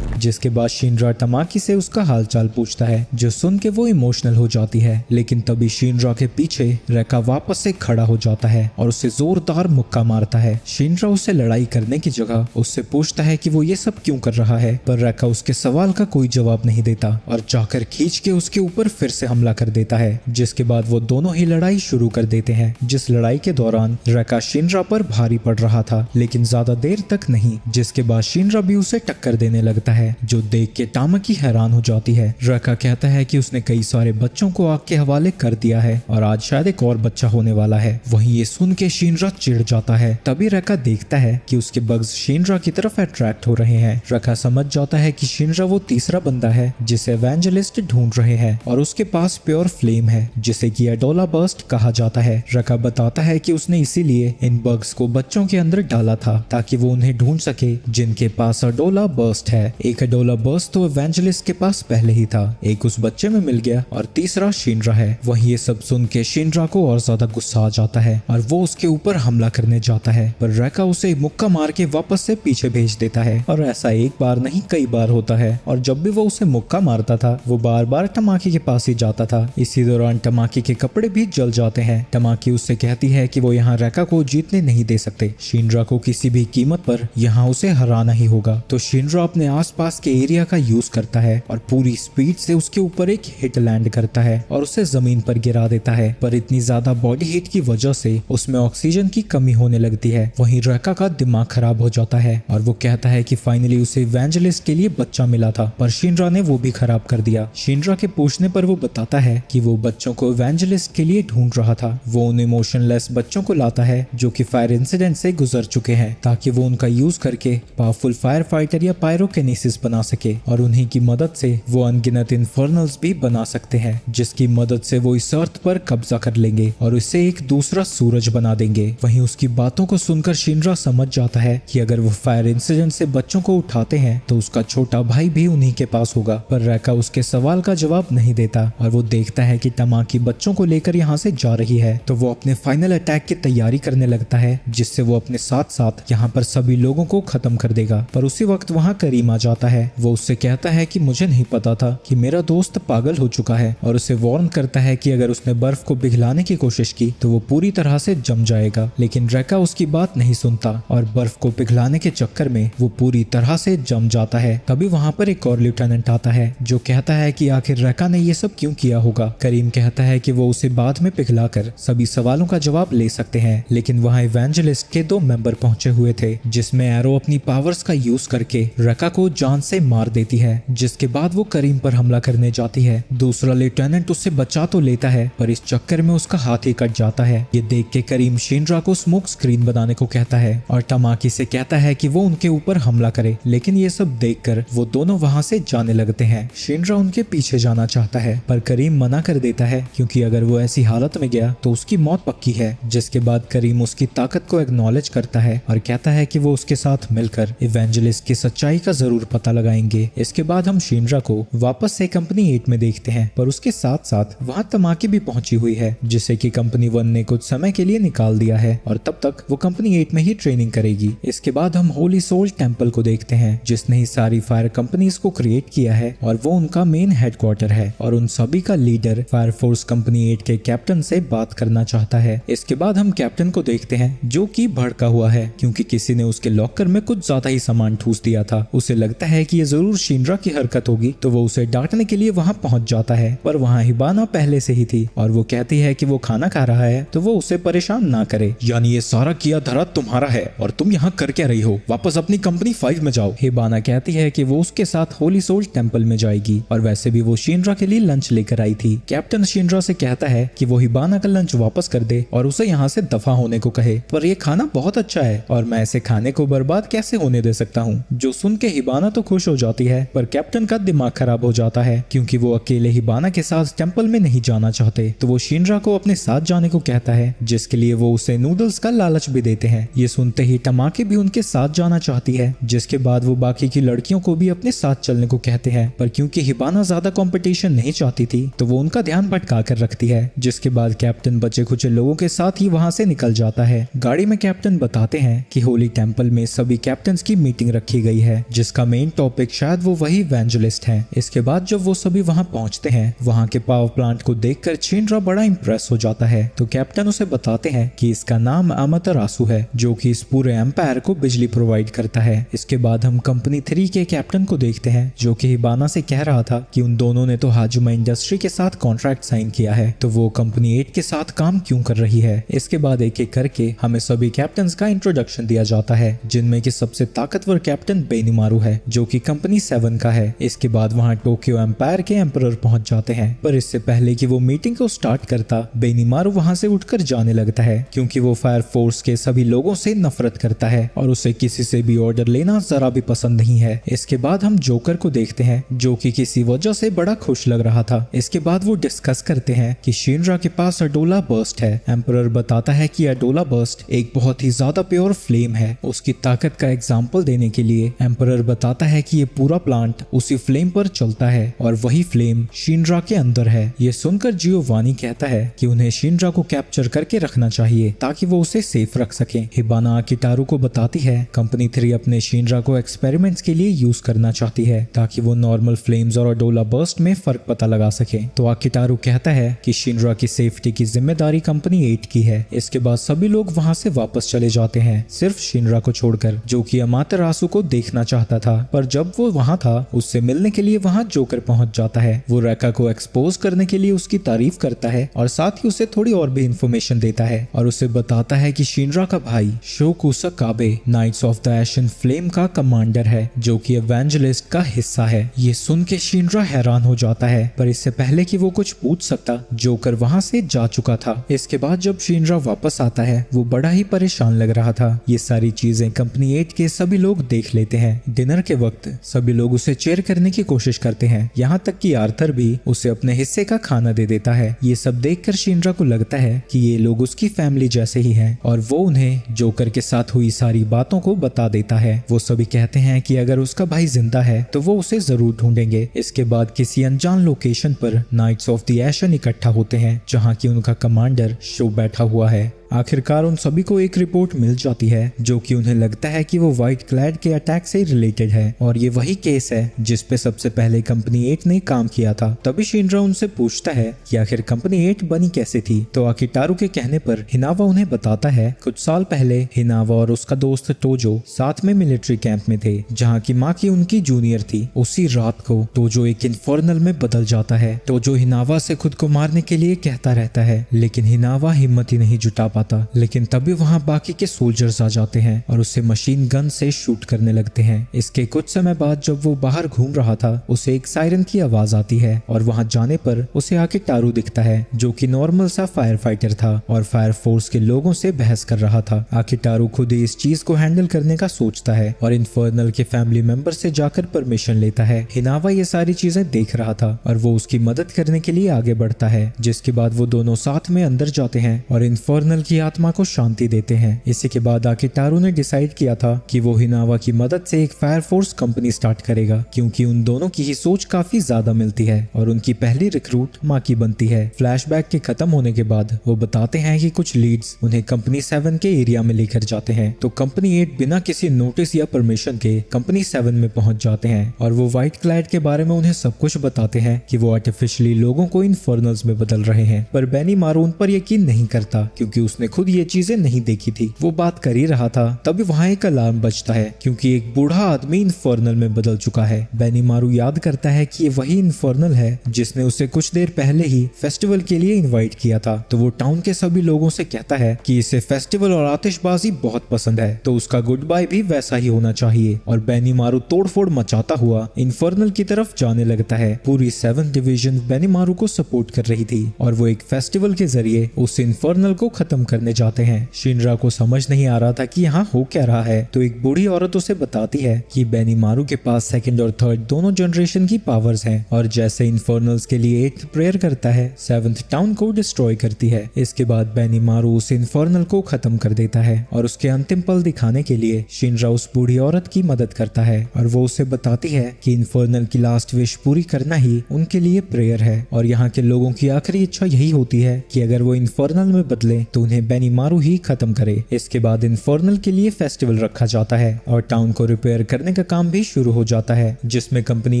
जिसके बाद शिनरा तमाकी से उसका हालचाल पूछता है, जो सुन के वो इमोशनल हो जाती है। लेकिन तभी शिनरा के पीछे रेका वापस से खड़ा हो जाता है और उसे जोरदार मुक्का मारता है। शिनरा उससे लड़ाई करने की जगह उससे पूछता है कि वो ये सब क्यों कर रहा है, पर रेका उसके सवाल का कोई जवाब नहीं देता और जाकर खींच के उसके ऊपर फिर से हमला कर देता है। जिसके बाद वो दोनों ही लड़ाई शुरू कर देते हैं। जिस लड़ाई के दौरान रेका शिनरा पर भारी पड़ रहा था, लेकिन ज्यादा देर तक नहीं। जिसके बाद शिनरा भी उसे टक्कर देने लगता है, जो देख के तामाकी हैरान हो जाती है। रेका कहता है कि उसने कई सारे बच्चों को आग के हवाले कर दिया है और आज शायद एक और बच्चा होने वाला है। वहीं ये सुन के शिनरा चिढ़ जाता है। तभी रेका देखता है कि उसके बग्स शिनरा की तरफ अट्रैक्ट हो रहे हैं। रेका समझ जाता है कि शिनरा वो तीसरा बंदा है जिसे एवेंजलिस्ट ढूंढ रहे हैं और उसके पास प्योर फ्लेम है, जिसे कि एडोला बर्स्ट कहा जाता है। रेका बताता है कि उसने इसीलिए इन बग्स को बच्चों के अंदर डाला था ताकि वो उन्हें ढूंढ सके जिनके पास एडोला बर्स्ट है। एक एडोला बर्स्ट तो एवेंजलिस्ट के पास पहले ही था, एक उस बच्चे में मिल गया और तीसरा शिनरा है। वहीं ये सब सुन के शिनरा को और ज्यादा गुस्सा आ जाता है और वो उसके ऊपर हमला करने जाता है, पर रेका उसे मुक्का मार के वापस से पीछे भेज देता है। और ऐसा एक बार नहीं कई बार होता है और जब भी वो उसे मुक्का मारता था वो बार बार तमाकी के पास ही जाता था। इसी दौरान तमाकी के कपड़े भी जल जाते हैं। तमाकी उससे कहती है कि वो यहाँ रेका को जीतने नहीं दे सकते, शिनरा को किसी भी कीमत पर यहाँ उसे हराना ही होगा। तो शिनरा अपने आसपास के एरिया का यूज करता है और पूरी स्पीड से उसके ऊपर एक हिट लैंड करता है और उसे जमीन पर गिरा देता है। पर इतनी ज्यादा बॉडी हीट की वजह से उसमें ऑक्सीजन की कमी होने लगती है। वहीं रेका का दिमाग खराब हो जाता है और वो कहता है कि फाइनली उसे इवेंजलिस्ट के लिए बच्चा मिला था, पर शिनरा ने वो भी खराब कर दिया। शिनरा के पूछने पर वो बताता है कि वो बच्चों को इवेंजलिस्ट के लिए ढूंढ रहा था। वो उन इमोशनलेस बच्चों को लाता है जो कि फायर इंसिडेंट से गुजर चुके हैं, ताकि वो उनका यूज करके पावरफुल फायर फाइटर या पायरोकिनेसिस बना सके और उन्हीं की मदद से वो अनगिनत इन्फर्नल्स भी बना सकते हैं, जिसकी मदद से वो इस अर्थ पर कब्जा कर लेंगे और इसे एक दूसरा सूरज बना देंगे। वहीं उसकी बातों को सुनकर शिनरा समझ जाता है कि अगर वो फायर इंसिडेंट से बच्चों को उठाते हैं तो उसका छोटा भाई भी उन्हीं के पास होगा। पर रेका उसके सवाल का जवाब नहीं देता और वो देखता है कि तमाकी बच्चों को लेकर यहाँ से जा रही है, तो वो अपने फाइनल अटैक की तैयारी करने लगता है, जिससे वो अपने साथ साथ यहाँ पर सभी लोगों को खत्म कर देगा। पर उसी वक्त वहाँ करीम आ जाता है। वो उससे कहता है कि मुझे नहीं पता था कि मेरा दोस्त पागल हो चुका है और उसे वार्न करता है कि अगर उसने बर्फ को पिघलाने की कोशिश की तो वो पूरी तरह से जम जाएगा। लेकिन रेका उसकी बात नहीं सुनता और बर्फ को पिघलाने के चक्कर में वो पूरी तरह से जम जाता है। तभी वहाँ पर एक और लेफ्टिनेंट आता है जो कहता है कि आखिर रेका ने ये सब क्यों किया होगा। करीम कहता है कि वो उसे बाद में पिघलाकर सभी सवालों का जवाब ले सकते हैं, लेकिन वहाँ इवेंजलिस्ट के 2 मेंबर पहुंचे हुए थे, जिसमें एरो अपनी पावर्स का यूज करके रेका को जान से मार देती है। जिसके बाद वो करीम पर हमला करने जाती है। दूसरा लेफ्टिनेंट उससे बचा तो लेता है, पर इस चक्कर में उसका हाथ ही कट जाता है। ये देख के करीम शिनरा को स्मोक स्क्रीन बनाने को कहता है और तमाकी से कहता है कि वो उनके ऊपर हमला करे, लेकिन ये सब देखकर वो दोनों वहाँ से जाने लगते हैं। शिनरा उनके पीछे जाना चाहता है, पर करीम मना कर देता है क्योंकि अगर वो ऐसी हालत में गया तो उसकी मौत पक्की है। जिसके बाद करीम उसकी ताकत को एक्नॉलेज करता है और कहता है कि वो उसके साथ मिलकर इवेंजलिस्ट की सच्चाई का जरूर पता लगाएंगे। इसके बाद हम शिनरा को वापस से कंपनी 8 में देखते हैं, पर उसके साथ साथ वहाँ तमाकी भी पहुंची हुई है, जिसे कि कंपनी 1 ने कुछ समय के लिए निकाल दिया है और तब तक वो कंपनी 8 में ही ट्रेनिंग करेगी। इसके बाद हम होली सोल टेम्पल को देखते हैं, जिसने ही सारी फायर कंपनीज को क्रिएट किया है और वो उनका मेन हेडक्वार्टर है और उन सभी का लीडर फायर फोर्स कंपनी 8 के कैप्टन से बात करना चाहता है। इसके बाद हम कैप्टन को देखते हैं जो कि भड़का हुआ है क्योंकि किसी ने उसके लॉकर में कुछ ज्यादा ही सामान ठूस दिया था। उसे लगता है कि ये जरूर शिनरा की हरकत होगी, तो वो उसे डांटने के लिए वहाँ पहुँच जाता है, पर वहाँ हिबाना पहले से ही थी और वो कहती है कि वो खाना खा रहा है तो वो उसे परेशान ना करे। यानी ये सारा किया धरा तुम्हारा है और तुम यहाँ कर क्या रही हो, वापस अपनी कंपनी 5 में जाओ। हिबाना कहती है कि वो उसके साथ होली सोल टेम्पल में जाएगी और वैसे भी वो शिनरा के लिए लंच लेकर आई थी। कैप्टन शिनरा से कहता है कि वो हिबाना का लंच वापस कर दे और उसे यहाँ से दफा होने को कहे, पर ये खाना बहुत अच्छा है और मैं ऐसे खाने को बर्बाद कैसे होने दे सकता हूँ। जो सुन के हिबाना तो खुश हो जाती है, पर कैप्टन का दिमाग खराब हो जाता है क्योंकि वो अकेले हिबाना के साथ टेम्पल में नहीं जाना चाहते, तो वो शिनरा को अपने साथ जाने को कहता है, जिसके लिए वो उसे नूडल्स का लालच भी देते हैं। ये सुनते ही तमाकी भी उनके साथ जाना चाहती है, जिसके बाद वो बाकी की लड़कियों को भी अपने साथ चलने को कहते हैं, पर क्योंकि हिबाना ज्यादा कंपटीशन नहीं चाहती थी तो वो उनका ध्यान भटका कर रखती है। जिसके बाद कैप्टन बचे खुचे लोगों के साथ ही वहां से निकल जाता है। गाड़ी में कैप्टन बताते हैं कि होली टेम्पल में सभी कैप्टन्स की मीटिंग रखी गई है, जिसका मेन मेन टॉपिक शायद वो वही इवेंजलिस्ट हैं। इसके बाद जब वो सभी वहाँ पहुँचते हैं, वहाँ के पावर प्लांट को देखकर शिनरा बड़ा इम्प्रेस हो जाता है। तो कैप्टन उसे बताते हैं कि इसका नाम अमातेरासु है, जो कि इस पूरे एम्पायर को बिजली प्रोवाइड करता है। इसके बाद हम कंपनी 3 के कैप्टन को देखते हैं, जो कि हिबाना से कह रहा था कि उन दोनों ने तो हाजुमा इंडस्ट्री के साथ कॉन्ट्रैक्ट साइन किया है, तो वो कंपनी 8 के साथ काम क्यों कर रही है। इसके बाद एक एक करके हमें सभी कैप्टन का इंट्रोडक्शन दिया जाता है, जिनमें की सबसे ताकतवर कैप्टन बेनिमारू है, जो कि कंपनी 7 का है। इसके बाद वहाँ टोक्यो एम्पायर के एम्परर पहुंच जाते हैं, पर इससे पहले कि वो मीटिंग को स्टार्ट करता, बेनिमारू वहां से उठकर जाने लगता है, क्योंकि वो फायर फोर्स के सभी लोगों से नफरत करता है और उसे किसी से भी ऑर्डर लेना जरा भी पसंद नहीं है। इसके बाद हम जोकर को देखते हैं, जो कि किसी वजह से बड़ा खुश लग रहा था। इसके बाद वो डिस्कस करते हैं कि शिनरा के पास अडोला बर्स्ट है। एम्परर बताता है कि अडोला बर्स्ट एक बहुत ही ज्यादा प्योर फ्लेम है। उसकी ताकत का एग्जाम्पल देने के लिए एम्परर बताता है कि ये पूरा प्लांट उसी फ्लेम पर चलता है और वही फ्लेम शिनरा के अंदर है। ये सुनकर जियोवानी कहता है कि उन्हें शिनरा को कैप्चर करके रखना चाहिए ताकि वो उसे सेफ रख सके। हिबाना आकिटारू को बताती है कंपनी 3 अपने शिनरा को एक्सपेरिमेंट्स के लिए यूज करना चाहती है ताकि वो नॉर्मल फ्लेम्स और अडोला बर्स्ट में फर्क पता लगा सके। तो आकिटारू कहता है कि शिनरा की सेफ्टी की जिम्मेदारी कंपनी 8 की है। इसके बाद सभी लोग वहाँ से वापस चले जाते हैं, सिर्फ शिनरा को छोड़कर, जो कि अमातेरासु को देखना चाहता था। पर जब वो वहाँ था, उससे मिलने के लिए वहाँ जोकर पहुंच जाता है। वो रेका को एक्सपोज करने के लिए उसकी तारीफ करता है और साथ ही उसे थोड़ी और भी इंफॉर्मेशन देता है और उसे बताता है कि शिनरा का भाई Sho Kusakabe Knights of the Ashen Flame का कमांडर है, जो कि इवेंजलिस्ट का हिस्सा है। ये सुन के शिनरा हैरान हो जाता है, पर इससे पहले कि वो कुछ पूछ सकता, जोकर वहां से जा चुका था। इसके बाद जब शिनरा वापस आता है, वो बड़ा ही परेशान लग रहा था। ये सारी चीजें कंपनी 8 के सभी लोग देख लेते हैं। डिनर के वक्त सभी लोग उसे चेयर करने की कोशिश करते हैं, यहाँ तक कि आर्थर भी उसे अपने हिस्से का खाना दे देता है। ये सब देखकर शिनरा को लगता है कि ये लोग उसकी फैमिली जैसे ही हैं और वो उन्हें जोकर के साथ हुई सारी बातों को बता देता है। वो सभी कहते हैं कि अगर उसका भाई जिंदा है तो वो उसे जरूर ढूंढेंगे। इसके बाद किसी अनजान लोकेशन पर नाइट्स ऑफ द एशन इकट्ठा होते हैं, जहाँ की उनका कमांडर शो बैठा हुआ है। आखिरकार उन सभी को एक रिपोर्ट मिल जाती है, जो कि उन्हें लगता है कि वो व्हाइट क्लैड के अटैक से रिलेटेड है और ये वही केस है जिस पे सबसे पहले कंपनी 8 ने काम किया था। तभी शिनरा उनसे पूछता है कि आखिर कंपनी 8 बनी कैसे थी। तो आकिटारू के कहने पर हिनावा उन्हें बताता है कुछ साल पहले हिनावा और उसका दोस्त टोजो साथ में मिलिट्री कैंप में थे, जहाँ की माँ की उनकी जूनियर थी। उसी रात को टोजो एक इन्फर्नल में बदल जाता है। टोजो हिनावा से खुद को मारने के लिए कहता रहता है, लेकिन हिनावा हिम्मत ही नहीं जुटा पाता। लेकिन तभी वहां बाकी के सोल्जर्स आ जाते हैं और उसे मशीन गन से शूट करने लगते हैं। इसके कुछ समय बाद जब वो बाहर घूम रहा था, उसे एक सायरन की आवाज आती है और वहां जाने पर उसे आकिटारू दिखता है, जो कि नॉर्मल सा फायर फाइटर था और फायर फोर्स के लोगों से बहस कर रहा था। आकिटारू खुद ही इस चीज को हैंडल करने का सोचता है और इन्फर्नल के फैमिली मेंबर से जाकर परमिशन लेता है। हिनावा ये सारी चीजें देख रहा था और वो उसकी मदद करने के लिए आगे बढ़ता है, जिसके बाद वो दोनों साथ में अंदर जाते हैं और इन्फर्नल की आत्मा को शांति देते हैं। इसी के बाद आकिटारू ने डिसाइड किया था कि वो हिनावा की मदद से एक फायर फोर्स कंपनी स्टार्ट करेगा, क्योंकि उन दोनों की ही सोच काफी ज्यादा मिलती है और उनकी पहली रिक्रूट माकी बनती है। फ्लैशबैक के खत्म होने के बाद वो बताते हैं कि कुछ लीड्स उन्हें कंपनी 7 के एरिया में लेकर जाते हैं। तो कंपनी 8 बिना किसी नोटिस या परमिशन के कंपनी 7 में पहुंच जाते हैं और वो व्हाइट क्लैड के बारे में उन्हें सब कुछ बताते हैं कि वो आर्टिफिशियली लोगों को इन्फर्नल्स में बदल रहे हैं। पर बेनिमारू उन पर यकीन नहीं करता, क्योंकि उसने खुद ये चीजें नहीं देखी थी। वो बात कर ही रहा था, तभी वहाँ एक अलार्म बजता है, क्योंकि एक बूढ़ा आदमी इन्फर्नल में बदल चुका है। बेनिमारू याद करता है कि ये वही इन्फर्नल है जिसने उसे कुछ देर पहले ही फेस्टिवल के लिए इनवाइट किया था। तो वो टाउन के सभी लोगों से कहता है कि इसे फेस्टिवल और आतिशबाजी बहुत पसंद है, तो उसका गुड बाय भी वैसा ही होना चाहिए। और बेनिमारू तोड़फोड़ मचाता हुआ इन्फर्नल की तरफ जाने लगता है। पूरी 7th डिवीजन बेनिमारू को सपोर्ट कर रही थी और वो एक फेस्टिवल के जरिए उस इन्फर्नल को खत्म करने जाते हैं। शिनरा को समझ नहीं आ रहा था कि यहाँ हो क्या रहा है, तो एक बूढ़ी औरत उसे बताती है कि बेनिमारू के पास 2nd और 3rd दोनों जनरेशन की पावर्स हैं और जैसे इन्फर्नल्स के लिए 8th प्रेयर करता है, 7th टाउन को डिस्ट्रॉय करती है। इसके बाद बेनिमारू उस इन्फर्नल को खत्म कर देता है और उसके अंतिम पल दिखाने के लिए शिनरा उस बूढ़ी औरत की मदद करता है और वो उसे बताती है कि इन्फर्नल की लास्ट विश पूरी करना ही उनके लिए प्रेयर है और यहाँ के लोगों की आखिरी इच्छा यही होती है कि अगर वो इन्फर्नल में बदले तो उन्हें बेनिमारू ही खत्म करे। इसके बाद इन्फर्नल के लिए फेस्टिवल रखा जाता है और टाउन को रिपेयर करने का काम भी शुरू हो जाता है, जिसमें कंपनी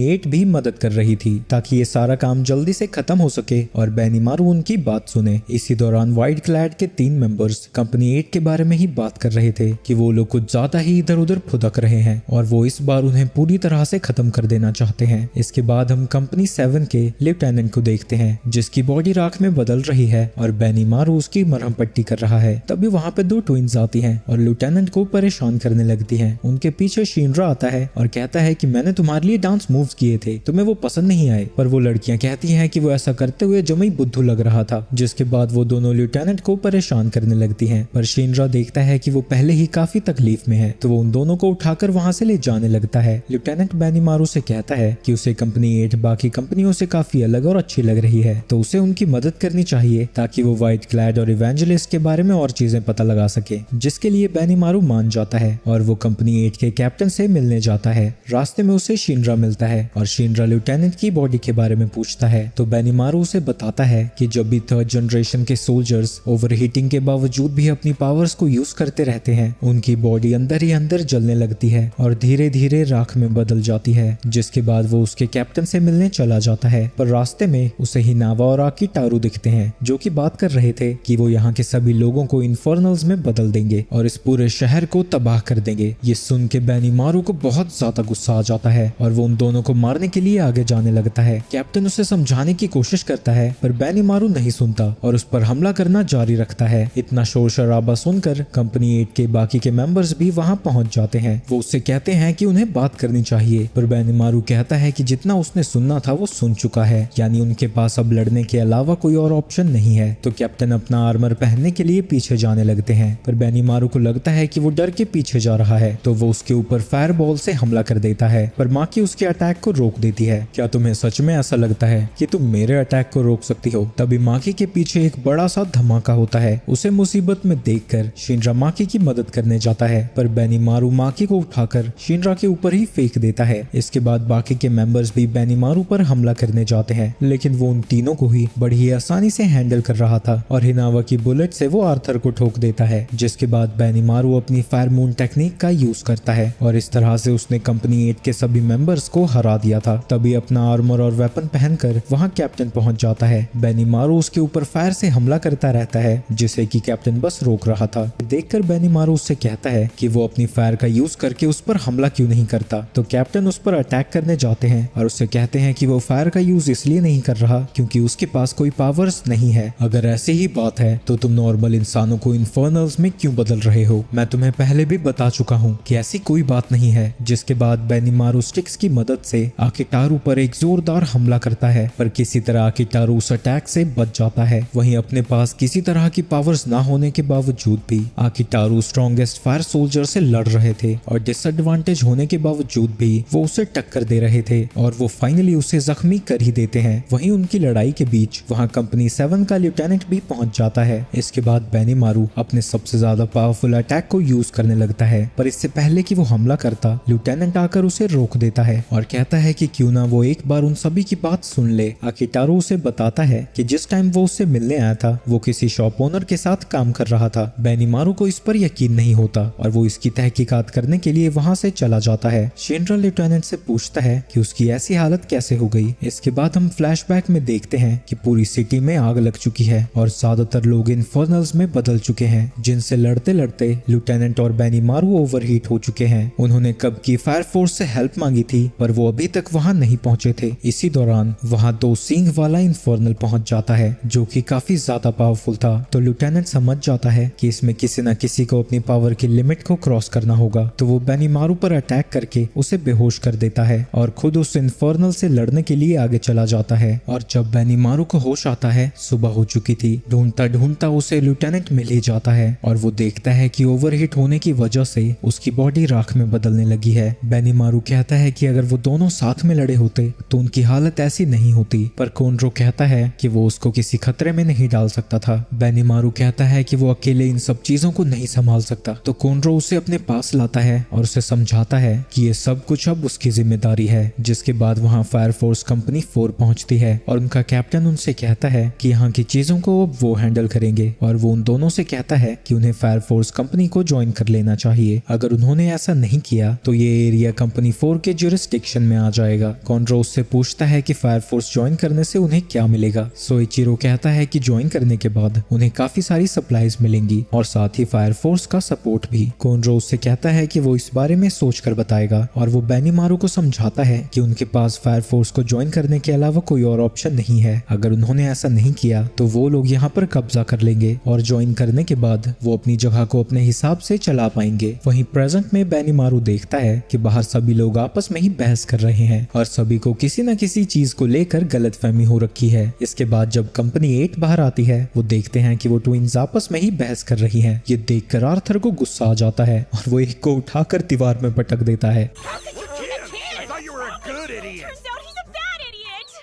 8 भी मदद कर रही थी ताकि ये सारा काम जल्दी से खत्म हो सके और बेनिमारू उनकी बात सुने। इसी दौरान वाइट क्लैड के 3 मेंबर्स कंपनी 8 के बारे में ही बात कर रहे थे कि वो लोग कुछ ज्यादा ही इधर उधर फुदक रहे हैं और वो इस बार उन्हें पूरी तरह से खत्म कर देना चाहते हैं। इसके बाद हम कंपनी 7 के लेफ्टिनेंट को देखते हैं जिसकी बॉडी राख में बदल रही है और बेनिमारू उसकी मरहम पट्टी कर रहा है। तभी वहाँ पे 2 ट्विंस आती हैं और लेफ्टिनेंट को परेशान करने लगती हैं। उनके पीछे शिनरा आता है और कहता है कि मैंने तुम्हारे लिए डांस मूव्स किए थे, तुम्हें वो पसंद नहीं आए। पर वो लड़कियां कहती हैं कि वो ऐसा करते हुए जमी बुद्धू लग रहा था। जिसके बाद वो दोनों लेफ्टिनेंट को परेशान करने लगती हैं। पर शिनरा देखता है कि वो पहले ही काफी तकलीफ में है तो वो उन दोनों को उठाकर वहाँ से ले जाने लगता है। लेफ्टिनेंट बेनिमारू से कहता है कि उसे कंपनी 8 बाकी कंपनियों से काफी अलग और अच्छी लग रही है तो उसे उनकी मदद करनी चाहिए ताकि वो व्हाइट क्लैड और इवेंजलिस्ट के बारे में और चीजें पता लगा सके, जिसके लिए बेनिमारू मान जाता है और वो कंपनी 8 के कैप्टन से मिलने जाता है। रास्ते में उसे शिनरा मिलता है और शिनरा लेफ्टिनेंट की बॉडी के बारे में पूछता है तो बेनिमारू उसे बताता है कि जब भी 3rd जनरेशन के सोल्जर्स ओवरहीटिंग के बावजूद भी अपनी पावर्स को यूज करते रहते हैं, उनकी बॉडी अंदर ही अंदर जलने लगती है और धीरे धीरे राख में बदल जाती है। जिसके बाद वो उसके कैप्टन से मिलने चला जाता है। पर रास्ते में उसे हिनावा और आकिटारू दिखते हैं जो कि बात कर रहे थे कि वो यहाँ के सभी लोगों को इन्फर्नल्स में बदल देंगे और इस पूरे शहर को तबाह कर देंगे। ये सुन के बेनिमारू को बहुत ज्यादा गुस्सा आ जाता है और वो उन दोनों को मारने के लिए आगे जाने लगता है। कैप्टन उसे समझाने की कोशिश करता है पर बेनिमारू नहीं सुनता और उस पर हमला करना जारी रखता है। इतना शोर शराबा सुनकर कंपनी 8 के बाकी के मेंबर्स भी वहाँ पहुँच जाते हैं। वो उससे कहते हैं कि उन्हें बात करनी चाहिए पर बेनिमारू कहता है कि जितना उसने सुनना था वो सुन चुका है, यानी उनके पास अब लड़ने के अलावा कोई और ऑप्शन नहीं है। तो कैप्टन अपना आर्मर पहनने के लिए पीछे जाने लगते हैं पर बेनिमारू को लगता है कि वो डर के पीछे जा रहा है तो वो उसके ऊपर फायर बॉल से हमला कर देता है पर माकी उसके अटैक को रोक देती है। क्या तुम्हें सच में ऐसा लगता है कि तुम मेरे अटैक को रोक सकती हो? तभी माकी के पीछे एक बड़ा सा धमाका होता है। उसे मुसीबत में देखकर शिनरा माकी की मदद करने जाता है पर बेनिमारू माकी को उठाकर शिनरा के ऊपर ही फेंक देता है। इसके बाद बाकी के मेंबर्स भी बेनिमारू पर हमला करने जाते हैं लेकिन वो उन तीनों को ही बड़ी आसानी से हैंडल कर रहा था और हिनावा की बुलेट से वो आर्थर को ठोक देता है। जिसके बाद बेनिमारू अपनी फायर मून टेक्निक का यूज करता है और इस तरह से उसने कंपनी 8 के सभी मेंबर्स को हरा दिया था। तभी अपना आर्मर और वेपन पहनकर वहाँ कैप्टन पहुंच जाता है। बेनिमारू उसके ऊपर फायर से हमला करता रहता है जिसे कि कैप्टन बस रोक रहा था। देखकर बेनिमारू उससे कहता है कि वो अपनी फायर का यूज करके उस पर हमला क्यों नहीं करता। तो कैप्टन उस पर अटैक करने जाते हैं और उससे कहते हैं कि वो फायर का यूज इसलिए नहीं कर रहा क्योंकि उसके पास कोई पावर्स नहीं है। अगर ऐसी ही बात है तो तुम नॉर्मल इंसानों को इन्फर्नल्स में क्यों बदल रहे हो? मैं तुम्हें पहले भी बता चुका हूँ कि ऐसी कोई बात नहीं है। जिसके बाद बेनिमारू स्टिक्स की मदद से आकिटारू पर एक जोरदार हमला करता है पर किसी तरह आकिटारू उस अटैक से बच जाता है। वहीं अपने पास किसी तरह की पावर्स ना होने के बावजूद भी आकिटारू स्ट्रॉन्गेस्ट फायर सोल्जर से लड़ रहे थे और डिसएडवांटेज होने के बावजूद भी वो उसे टक्कर दे रहे थे और वो फाइनली उसे जख्मी कर ही देते हैं। वहीं उनकी लड़ाई के बीच वहाँ कंपनी 7 का लेफ्टिनेंट भी पहुंच जाता है। इसके बाद बेनिमारू अपने सबसे ज्यादा पावरफुल अटैक को यूज करने लगता है पर इससे पहले कि वो हमला करता लेफ्टिनेंट आकर उसे रोक देता है और कहता है कि क्यों ना वो एक बार उन सभी की बात सुन ले। आकिटारू उसे बताता है कि जिस टाइम वो उससे मिलने आया था वो किसी शॉप ओनर के साथ काम कर रहा था। बेनिमारू को इस पर यकीन नहीं होता और वो इसकी तहकीकात करने के लिए वहाँ से चला जाता है। शिनरा लेफ्टिनेंट से पूछता है कि उसकी ऐसी हालत कैसे हो गई। इसके बाद हम फ्लैशबैक में देखते हैं कि पूरी सिटी में आग लग चुकी है और ज्यादातर लोग इन्फर्नल्स में बदल चुके हैं जिनसे लड़ते लड़ते लेफ्टिनेंट और बेनिमारू ओवरहीट हो चुके हैं। उन्होंने कब की फायर फोर्स से हेल्प मांगी थी पर वो अभी तक वहाँ नहीं पहुँचे थे। इसी दौरान वहाँ 2 सींग वाला इन्फर्नल पहुँच जाता है जो कि काफी ज्यादा पावरफुल था। तो लेफ्टिनेंट समझ जाता है कि इसमें किसी न किसी को अपनी पावर की लिमिट को क्रॉस करना होगा तो वो बेनिमारू पर अटैक करके उसे बेहोश कर देता है और खुद उस इन्फर्नल से लड़ने के लिए आगे चला जाता है। और जब बेनिमारू को होश आता है सुबह हो चुकी थी। ढूंढता ढूंढता उसे लेफ्टिनेंट मिल ही जाता है और वो देखता है कि ओवरहीट होने की वजह से उसकी बॉडी राख में बदलने लगी है। बेनिमारू कहता है कि अगर वो दोनों साथ में लड़े होते तो उनकी हालत ऐसी नहीं होती पर कोनरो कहता है कि वो उसको किसी खतरे में नहीं डाल सकता था। बेनिमारू कहता है कि वो अकेले इन सब चीजों को नहीं संभाल सकता तो कोनरो उसे अपने पास लाता है और उसे समझाता है कि ये सब कुछ अब उसकी जिम्मेदारी है। जिसके बाद वहाँ फायर फोर्स कंपनी 4 पहुंचती है और उनका कैप्टन उनसे कहता है कि यहाँ की चीजों को अब वो हैंडल करेंगे और वो उन दोनों से कहता है कि उन्हें फायर फोर्स कंपनी को ज्वाइन कर लेना चाहिए। अगर उन्होंने ऐसा नहीं किया तो ये एरिया कंपनी 4 के ज्यूरिसडिक्शन में आ जाएगा। कॉनरो उससे पूछता है कि फायर फोर्स ज्वाइन करने से उन्हें क्या मिलेगा। सोइचिरो कहता है कि ज्वाइन करने के बाद उन्हें काफी सारी सप्लाईज मिलेंगी और साथ ही फायर फोर्स का सपोर्ट भी। कॉनरो उससे कहता है कि वो इस बारे में सोच कर बताएगा और वो बेनिमारू को समझाता है कि उनके पास फायर फोर्स को ज्वाइन करने के अलावा कोई और ऑप्शन नहीं है। अगर उन्होंने ऐसा नहीं किया तो वो लोग यहाँ पर कब्जा कर लेंगे और ज्वाइन करने के बाद वो अपनी जगह को अपने हिसाब से चला पाएंगे। वहीं प्रेजेंट में बेनिमारू देखता है कि बाहर सभी लोग आपस में ही बहस कर रहे हैं और सभी को किसी न किसी चीज को लेकर गलतफहमी हो रखी है। इसके बाद जब कंपनी 8 बाहर आती है वो देखते हैं कि वो ट्विंस आपस में ही बहस कर रही हैं। ये देखकर आर्थर को गुस्सा आ जाता है और वो एक को उठाकर दीवार में पटक देता है।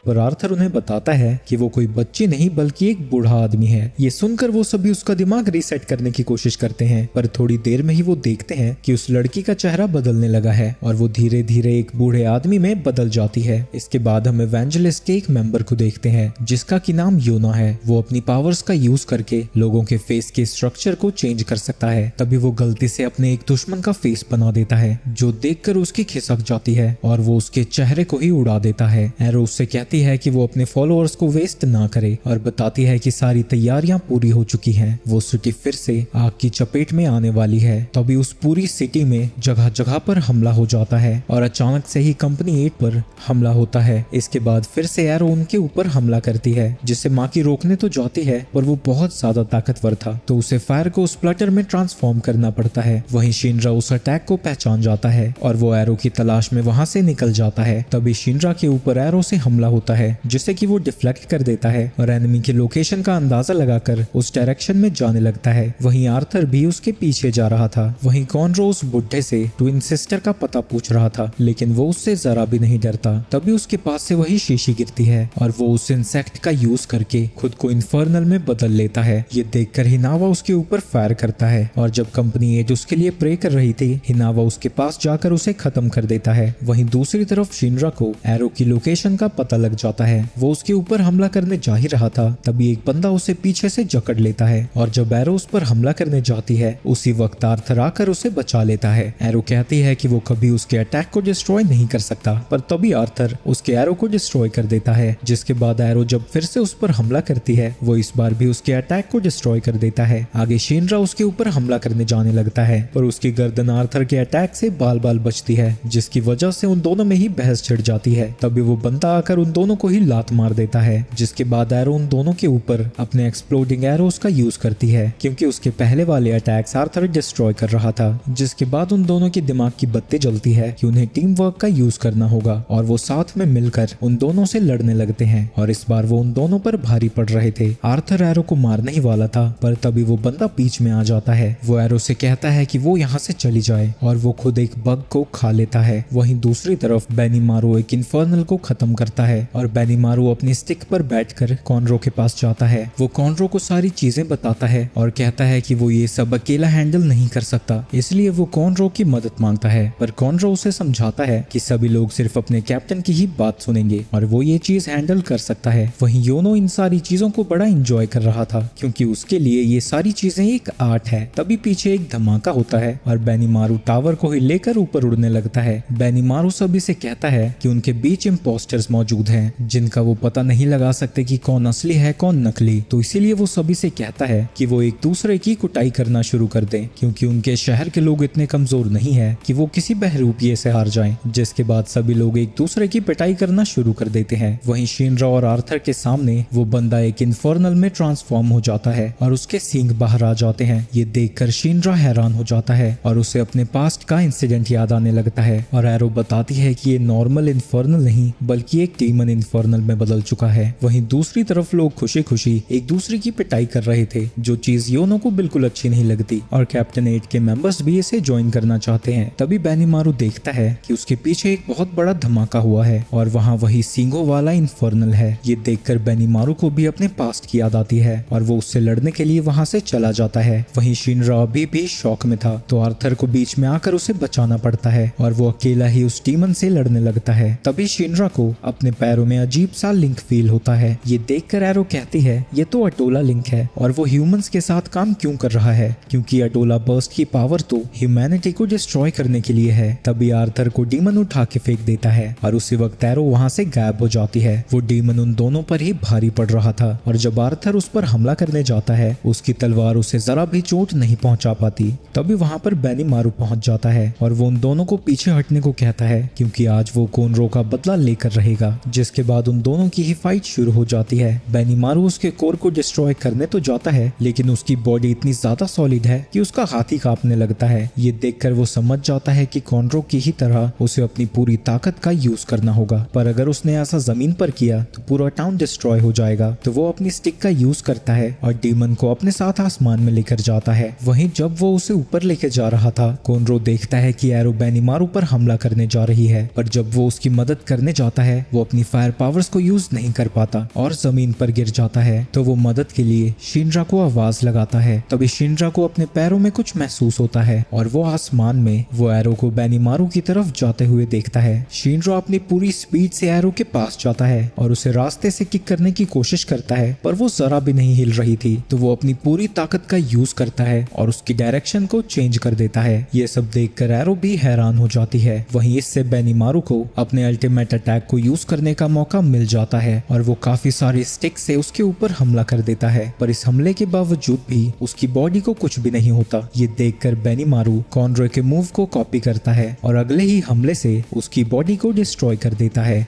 पर आर्थर उन्हें बताता है कि वो कोई बच्ची नहीं बल्कि एक बूढ़ा आदमी है। ये सुनकर वो सभी उसका दिमाग रीसेट करने की कोशिश करते हैं, पर थोड़ी देर में ही वो देखते हैं कि उस लड़की का चेहरा बदलने लगा है और वो धीरे धीरे एक बूढ़े आदमी में बदल जाती है। इसके बाद हम इवेंजलिस्ट के एक मेंबर को देखते हैं जिसका की नाम योना है। वो अपनी पावर्स का यूज करके लोगों के फेस के स्ट्रक्चर को चेंज कर सकता है। तभी वो गलती से अपने एक दुश्मन का फेस बना देता है जो देखकर उसकी खिसक जाती है और वो उसके चेहरे को ही उड़ा देता है। एरो उससे कहती है कि वो अपने फॉलोअर्स को वेस्ट ना करे और बताती है कि सारी तैयारियां पूरी हो चुकी हैं। वो सिटी फिर से आग की चपेट में आने वाली है। तभी उस पूरी सिटी में जगह जगह पर हमला हो जाता है और अचानक से ही कंपनी 8 पर हमला होता है। इसके बाद फिर से एरो उनके ऊपर हमला करती है जिसे माकी रोकने तो जाती है पर वो बहुत ज्यादा ताकतवर था तो उसे फायर को स्प्लटर में ट्रांसफॉर्म करना पड़ता है। वहीं शिनरा उस अटैक को पहचान जाता है और वो एरो की तलाश में वहां से निकल जाता है। तभी शिनरा के ऊपर एरो से हमला होता है जिससे कि वो डिफ्लेक्ट कर देता है और एनिमी की लोकेशन का अंदाजा लगाकर उस डायरेक्शन में जाने लगता है। वहीं आर्थर भी उसके पीछे जा रहा था। वहीं कॉनरो उस बुढ़े से ट्विन सिस्टर का पता पूछ रहा था लेकिन वो उससे जरा भी नहीं डरता। तभी उसके पास से वही शीशी गिरती है और वो उस इंसेक्ट का यूज करके खुद को इन्फर्नल में बदल लेता है। ये देखकर हिनावा उसके ऊपर फायर करता है और जब कंपनी 8 उसके लिए प्रे कर रही थी हिनावा उसके पास जाकर उसे खत्म कर देता है। वहीं दूसरी तरफ शिनरा को एरो की लोकेशन का पता लग जाता है। वो उसके ऊपर हमला करने जा ही रहा था तभी एक बंदा उसे पीछे से जकड़ लेता है और जब एरो उस पर हमला करने जाती है उसी वक्त आर्थर आकर उसे बचा लेता है। एरो कहती है कि वो कभी उसके अटैक को डिस्ट्रॉय नहीं कर सकता पर तभी आर्थर उसके एरो को डिस्ट्रॉय कर देता है। जिसके बाद एरो जब फिर से उस पर हमला करती है वो इस बार भी उसके अटैक को डिस्ट्रॉय कर देता है। आगे शिनरा उसके ऊपर हमला करने जाने लगता है पर उसकी गर्दन आर्थर के अटैक से बाल बाल बचती है जिसकी वजह से उन दोनों में ही बहस छिड़ जाती है। तभी वो बंदा आकर उन दोनों को ही लात मार देता है जिसके बाद एरो उन दोनों के ऊपर अपने एक्सप्लोडिंग एरोस का यूज करती है क्योंकि उसके पहले वाले अटैक्स आर्थर डिस्ट्रॉय कर रहा था। जिसके बाद उन दोनों के दिमाग की बत्ती जलती है कि उन्हें टीम वर्क का यूज करना होगा और वो साथ में मिलकर उन दोनों से लड़ने लगते हैं और इस बार वो उन दोनों पर भारी पड़ रहे थे। आर्थर एरो को मारने ही वाला था पर तभी वो बंदा बीच में आ जाता है। वो एरो से कहता है कि वो यहाँ से चली जाए और वो खुद एक बग को खा लेता है। वहीं दूसरी तरफ बेनिमारू एक इन्फर्नल को खत्म करता है और बेनिमारू अपनी स्टिक पर बैठकर कॉनरो के पास जाता है। वो कॉनरो को सारी चीजें बताता है और कहता है कि वो ये सब अकेला हैंडल नहीं कर सकता इसलिए वो कॉनरो की मदद मांगता है पर कॉनरो उसे समझाता है कि सभी लोग सिर्फ अपने कैप्टन की ही बात सुनेंगे और वो ये चीज हैंडल कर सकता है। वहीं योनो इन सारी चीजों को बड़ा एंजॉय कर रहा था क्योंकि उसके लिए ये सारी चीजें एक आर्ट है। तभी पीछे एक धमाका होता है और बेनिमारू टावर को ही लेकर ऊपर उड़ने लगता है। बेनिमारू सभी से कहता है कि उनके बीच इम्पोस्टर्स मौजूद हैं जिनका वो पता नहीं लगा सकते कि कौन असली है कौन नकली, तो इसीलिए वो सभी से कहता है कि वो एक दूसरे की कुटाई करना शुरू कर दें क्योंकि उनके शहर के लोग इतने कमजोर नहीं है कि वो किसी बहरूपिये से हार जाएं। जिसके बाद सभी लोग एक दूसरे की पिटाई करना शुरू कर देते हैं। वहीं शिनरा और आर्थर के सामने वो बंदा एक इन्फर्नल में ट्रांसफॉर्म हो जाता है और उसके सींग बाहर आ जाते हैं। ये देखकर शिनरा हैरान हो जाता है और उसे अपने पास्ट का इंसिडेंट याद आने लगता है और एरो बताती है कि ये नॉर्मल इन्फर्नल नहीं बल्कि एक डीमन इन्फर्नल में बदल चुका है। वहीं दूसरी तरफ लोग खुशी खुशी एक दूसरे की पिटाई कर रहे थे जो चीज योनो को बिल्कुल अच्छी नहीं लगती और कैप्टन 8 के मेंबर्स भी इसे ज्वाइन करना चाहते हैं। तभी बेनिमारू देखता है कि उसके पीछे एक बहुत बड़ा धमाका हुआ है और वहाँ वही सींगों वाला इन्फर्नल है। ये देखकर बेनिमारू को भी अपने पास्ट की याद आती है और वो उससे लड़ने के लिए वहाँ से चला जाता है। वहीं शिनरा अभी भी शौक में था तो आर्थर को बीच में आकर उसे बचाना पड़ता है और वो अकेला ही उस डीमन से लड़ने लगता है। तभी शिनरा को अपने पैरों एरो में अजीब सा लिंक फील होता है। ये देखकर एरो कहती है ये तो अटोला लिंक है और वो ह्यूमंस के साथ काम क्यों कर रहा है, क्योंकि अटोला बर्स्ट की पावर तो ह्यूमैनिटी को डिस्ट्रॉय करने के लिए है। तभी आर्थर को डीमन उठा के फेंक देता है और उसी वक्त एरो वहाँ से गायब हो जाती है। वो डीमन उन दोनों पर ही भारी पड़ रहा था और जब आर्थर उस पर हमला करने जाता है उसकी तलवार उसे जरा भी चोट नहीं पहुंचा पाती। तभी वहाँ पर बेनीमारू पहुंच जाता है और वो उन दोनों को पीछे हटने को कहता है क्योंकि आज वो कोनरो का बदला लेकर रहेगा। जिसके बाद उन दोनों की ही फाइट शुरू हो जाती है। बेनीमारू उसके कोर को डिस्ट्रॉय करने तो जाता है लेकिन उसकी बॉडी इतनी ज्यादा सॉलिड है कि उसका हाथ ही कांपने लगता है। ये देखकर वो समझ जाता है कि कोनरो की ही तरह उसे अपनी पूरी ताकत का यूज करना होगा, पर अगर उसने ऐसा जमीन पर किया तो पूरा टाउन डिस्ट्रॉय हो जाएगा। तो वो अपनी स्टिक का यूज करता है और डीमन को अपने साथ आसमान में लेकर जाता है। वहीं जब वो उसे ऊपर लेकर जा रहा था कोनरो देखता है कि एरो बेनीमारू पर हमला करने जा रही है, पर जब वो उसकी मदद करने जाता है वो अपनी फायर पावर्स को यूज नहीं कर पाता और जमीन पर गिर जाता है। तो वो मदद के लिए शिनरा को आवाज लगाता है। तभी शिनरा को अपने पैरों में कुछ महसूस होता है और वो आसमान में वो एरो को बेनीमारू की तरफ जाते हुए देखता है। शिनरा अपनी पूरी स्पीड से एरो के पास जाता है और उसे रास्ते से किक करने की कोशिश करता है, पर वो जरा भी नहीं हिल रही थी। तो वो अपनी पूरी ताकत का यूज करता है और उसकी डायरेक्शन को चेंज कर देता है। ये सब देखकर एरो भी हैरान हो जाती है। वहीं इससे बेनीमारू को अपने अल्टीमेट अटैक को यूज करने का मौका मिल जाता है और वो काफी सारे स्टिक से उसके ऊपर हमला कर देता है, पर इस हमले के बावजूद भी उसकी बॉडी को कुछ भी नहीं होता। ये देखकर बेनीमारू कोनरो के मूव को कॉपी करता है और अगले ही हमले से उसकी बॉडी को डिस्ट्रॉय कर देता है।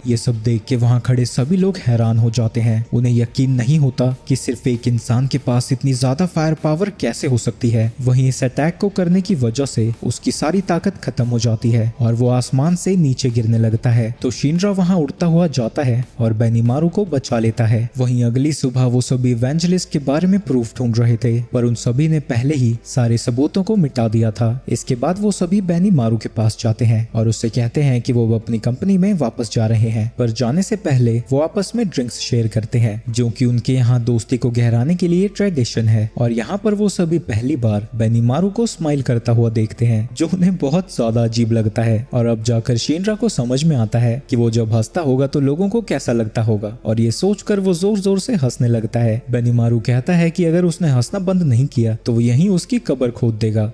ये सब देख के वहाँ खड़े सभी लोग हैरान हो जाते हैं। उन्हें यकीन नहीं होता कि सिर्फ एक इंसान के पास इतनी ज्यादा फायर पावर कैसे हो सकती है। वहीं इस अटैक को करने की वजह से उसकी सारी ताकत खत्म हो जाती है और वो आसमान से नीचे गिरने लगता है। तो शिनरा वहाँ उड़ता हुआ जाता है और बेनीमारू को बचा लेता है। वहीं अगली सुबह वो सभी इवेंजलिस्ट के बारे में प्रूफ ढूंढ रहे थे, पर उन सभी ने पहले ही सारे सबूतों को मिटा दिया था। इसके बाद वो सभी बेनीमारू के पास जाते हैं और उससे कहते हैं कि वो अपनी कंपनी में वापस जा रहे हैं, पर जाने से पहले वो आपस में ड्रिंक्स शेयर करते हैं जो कि उनके यहाँ दोस्ती को गहराने के लिए ट्रेडिशन है। और यहाँ पर वो सभी पहली बार बेनीमारू को स्माइल करता हुआ देखते हैं जो उन्हें बहुत ज्यादा अजीब लगता है। और अब जाकर शिनरा को समझ में आता है कि वो जब हंसता होगा तो लोगों को कैसा लगता होगा, और ये सोचकर वो जोर जोर से हंसने लगता है। बेनीमारू कहता है कि अगर उसने हंसना बंद नहीं किया तो वो यहीं उसकी कब्र खोद देगा।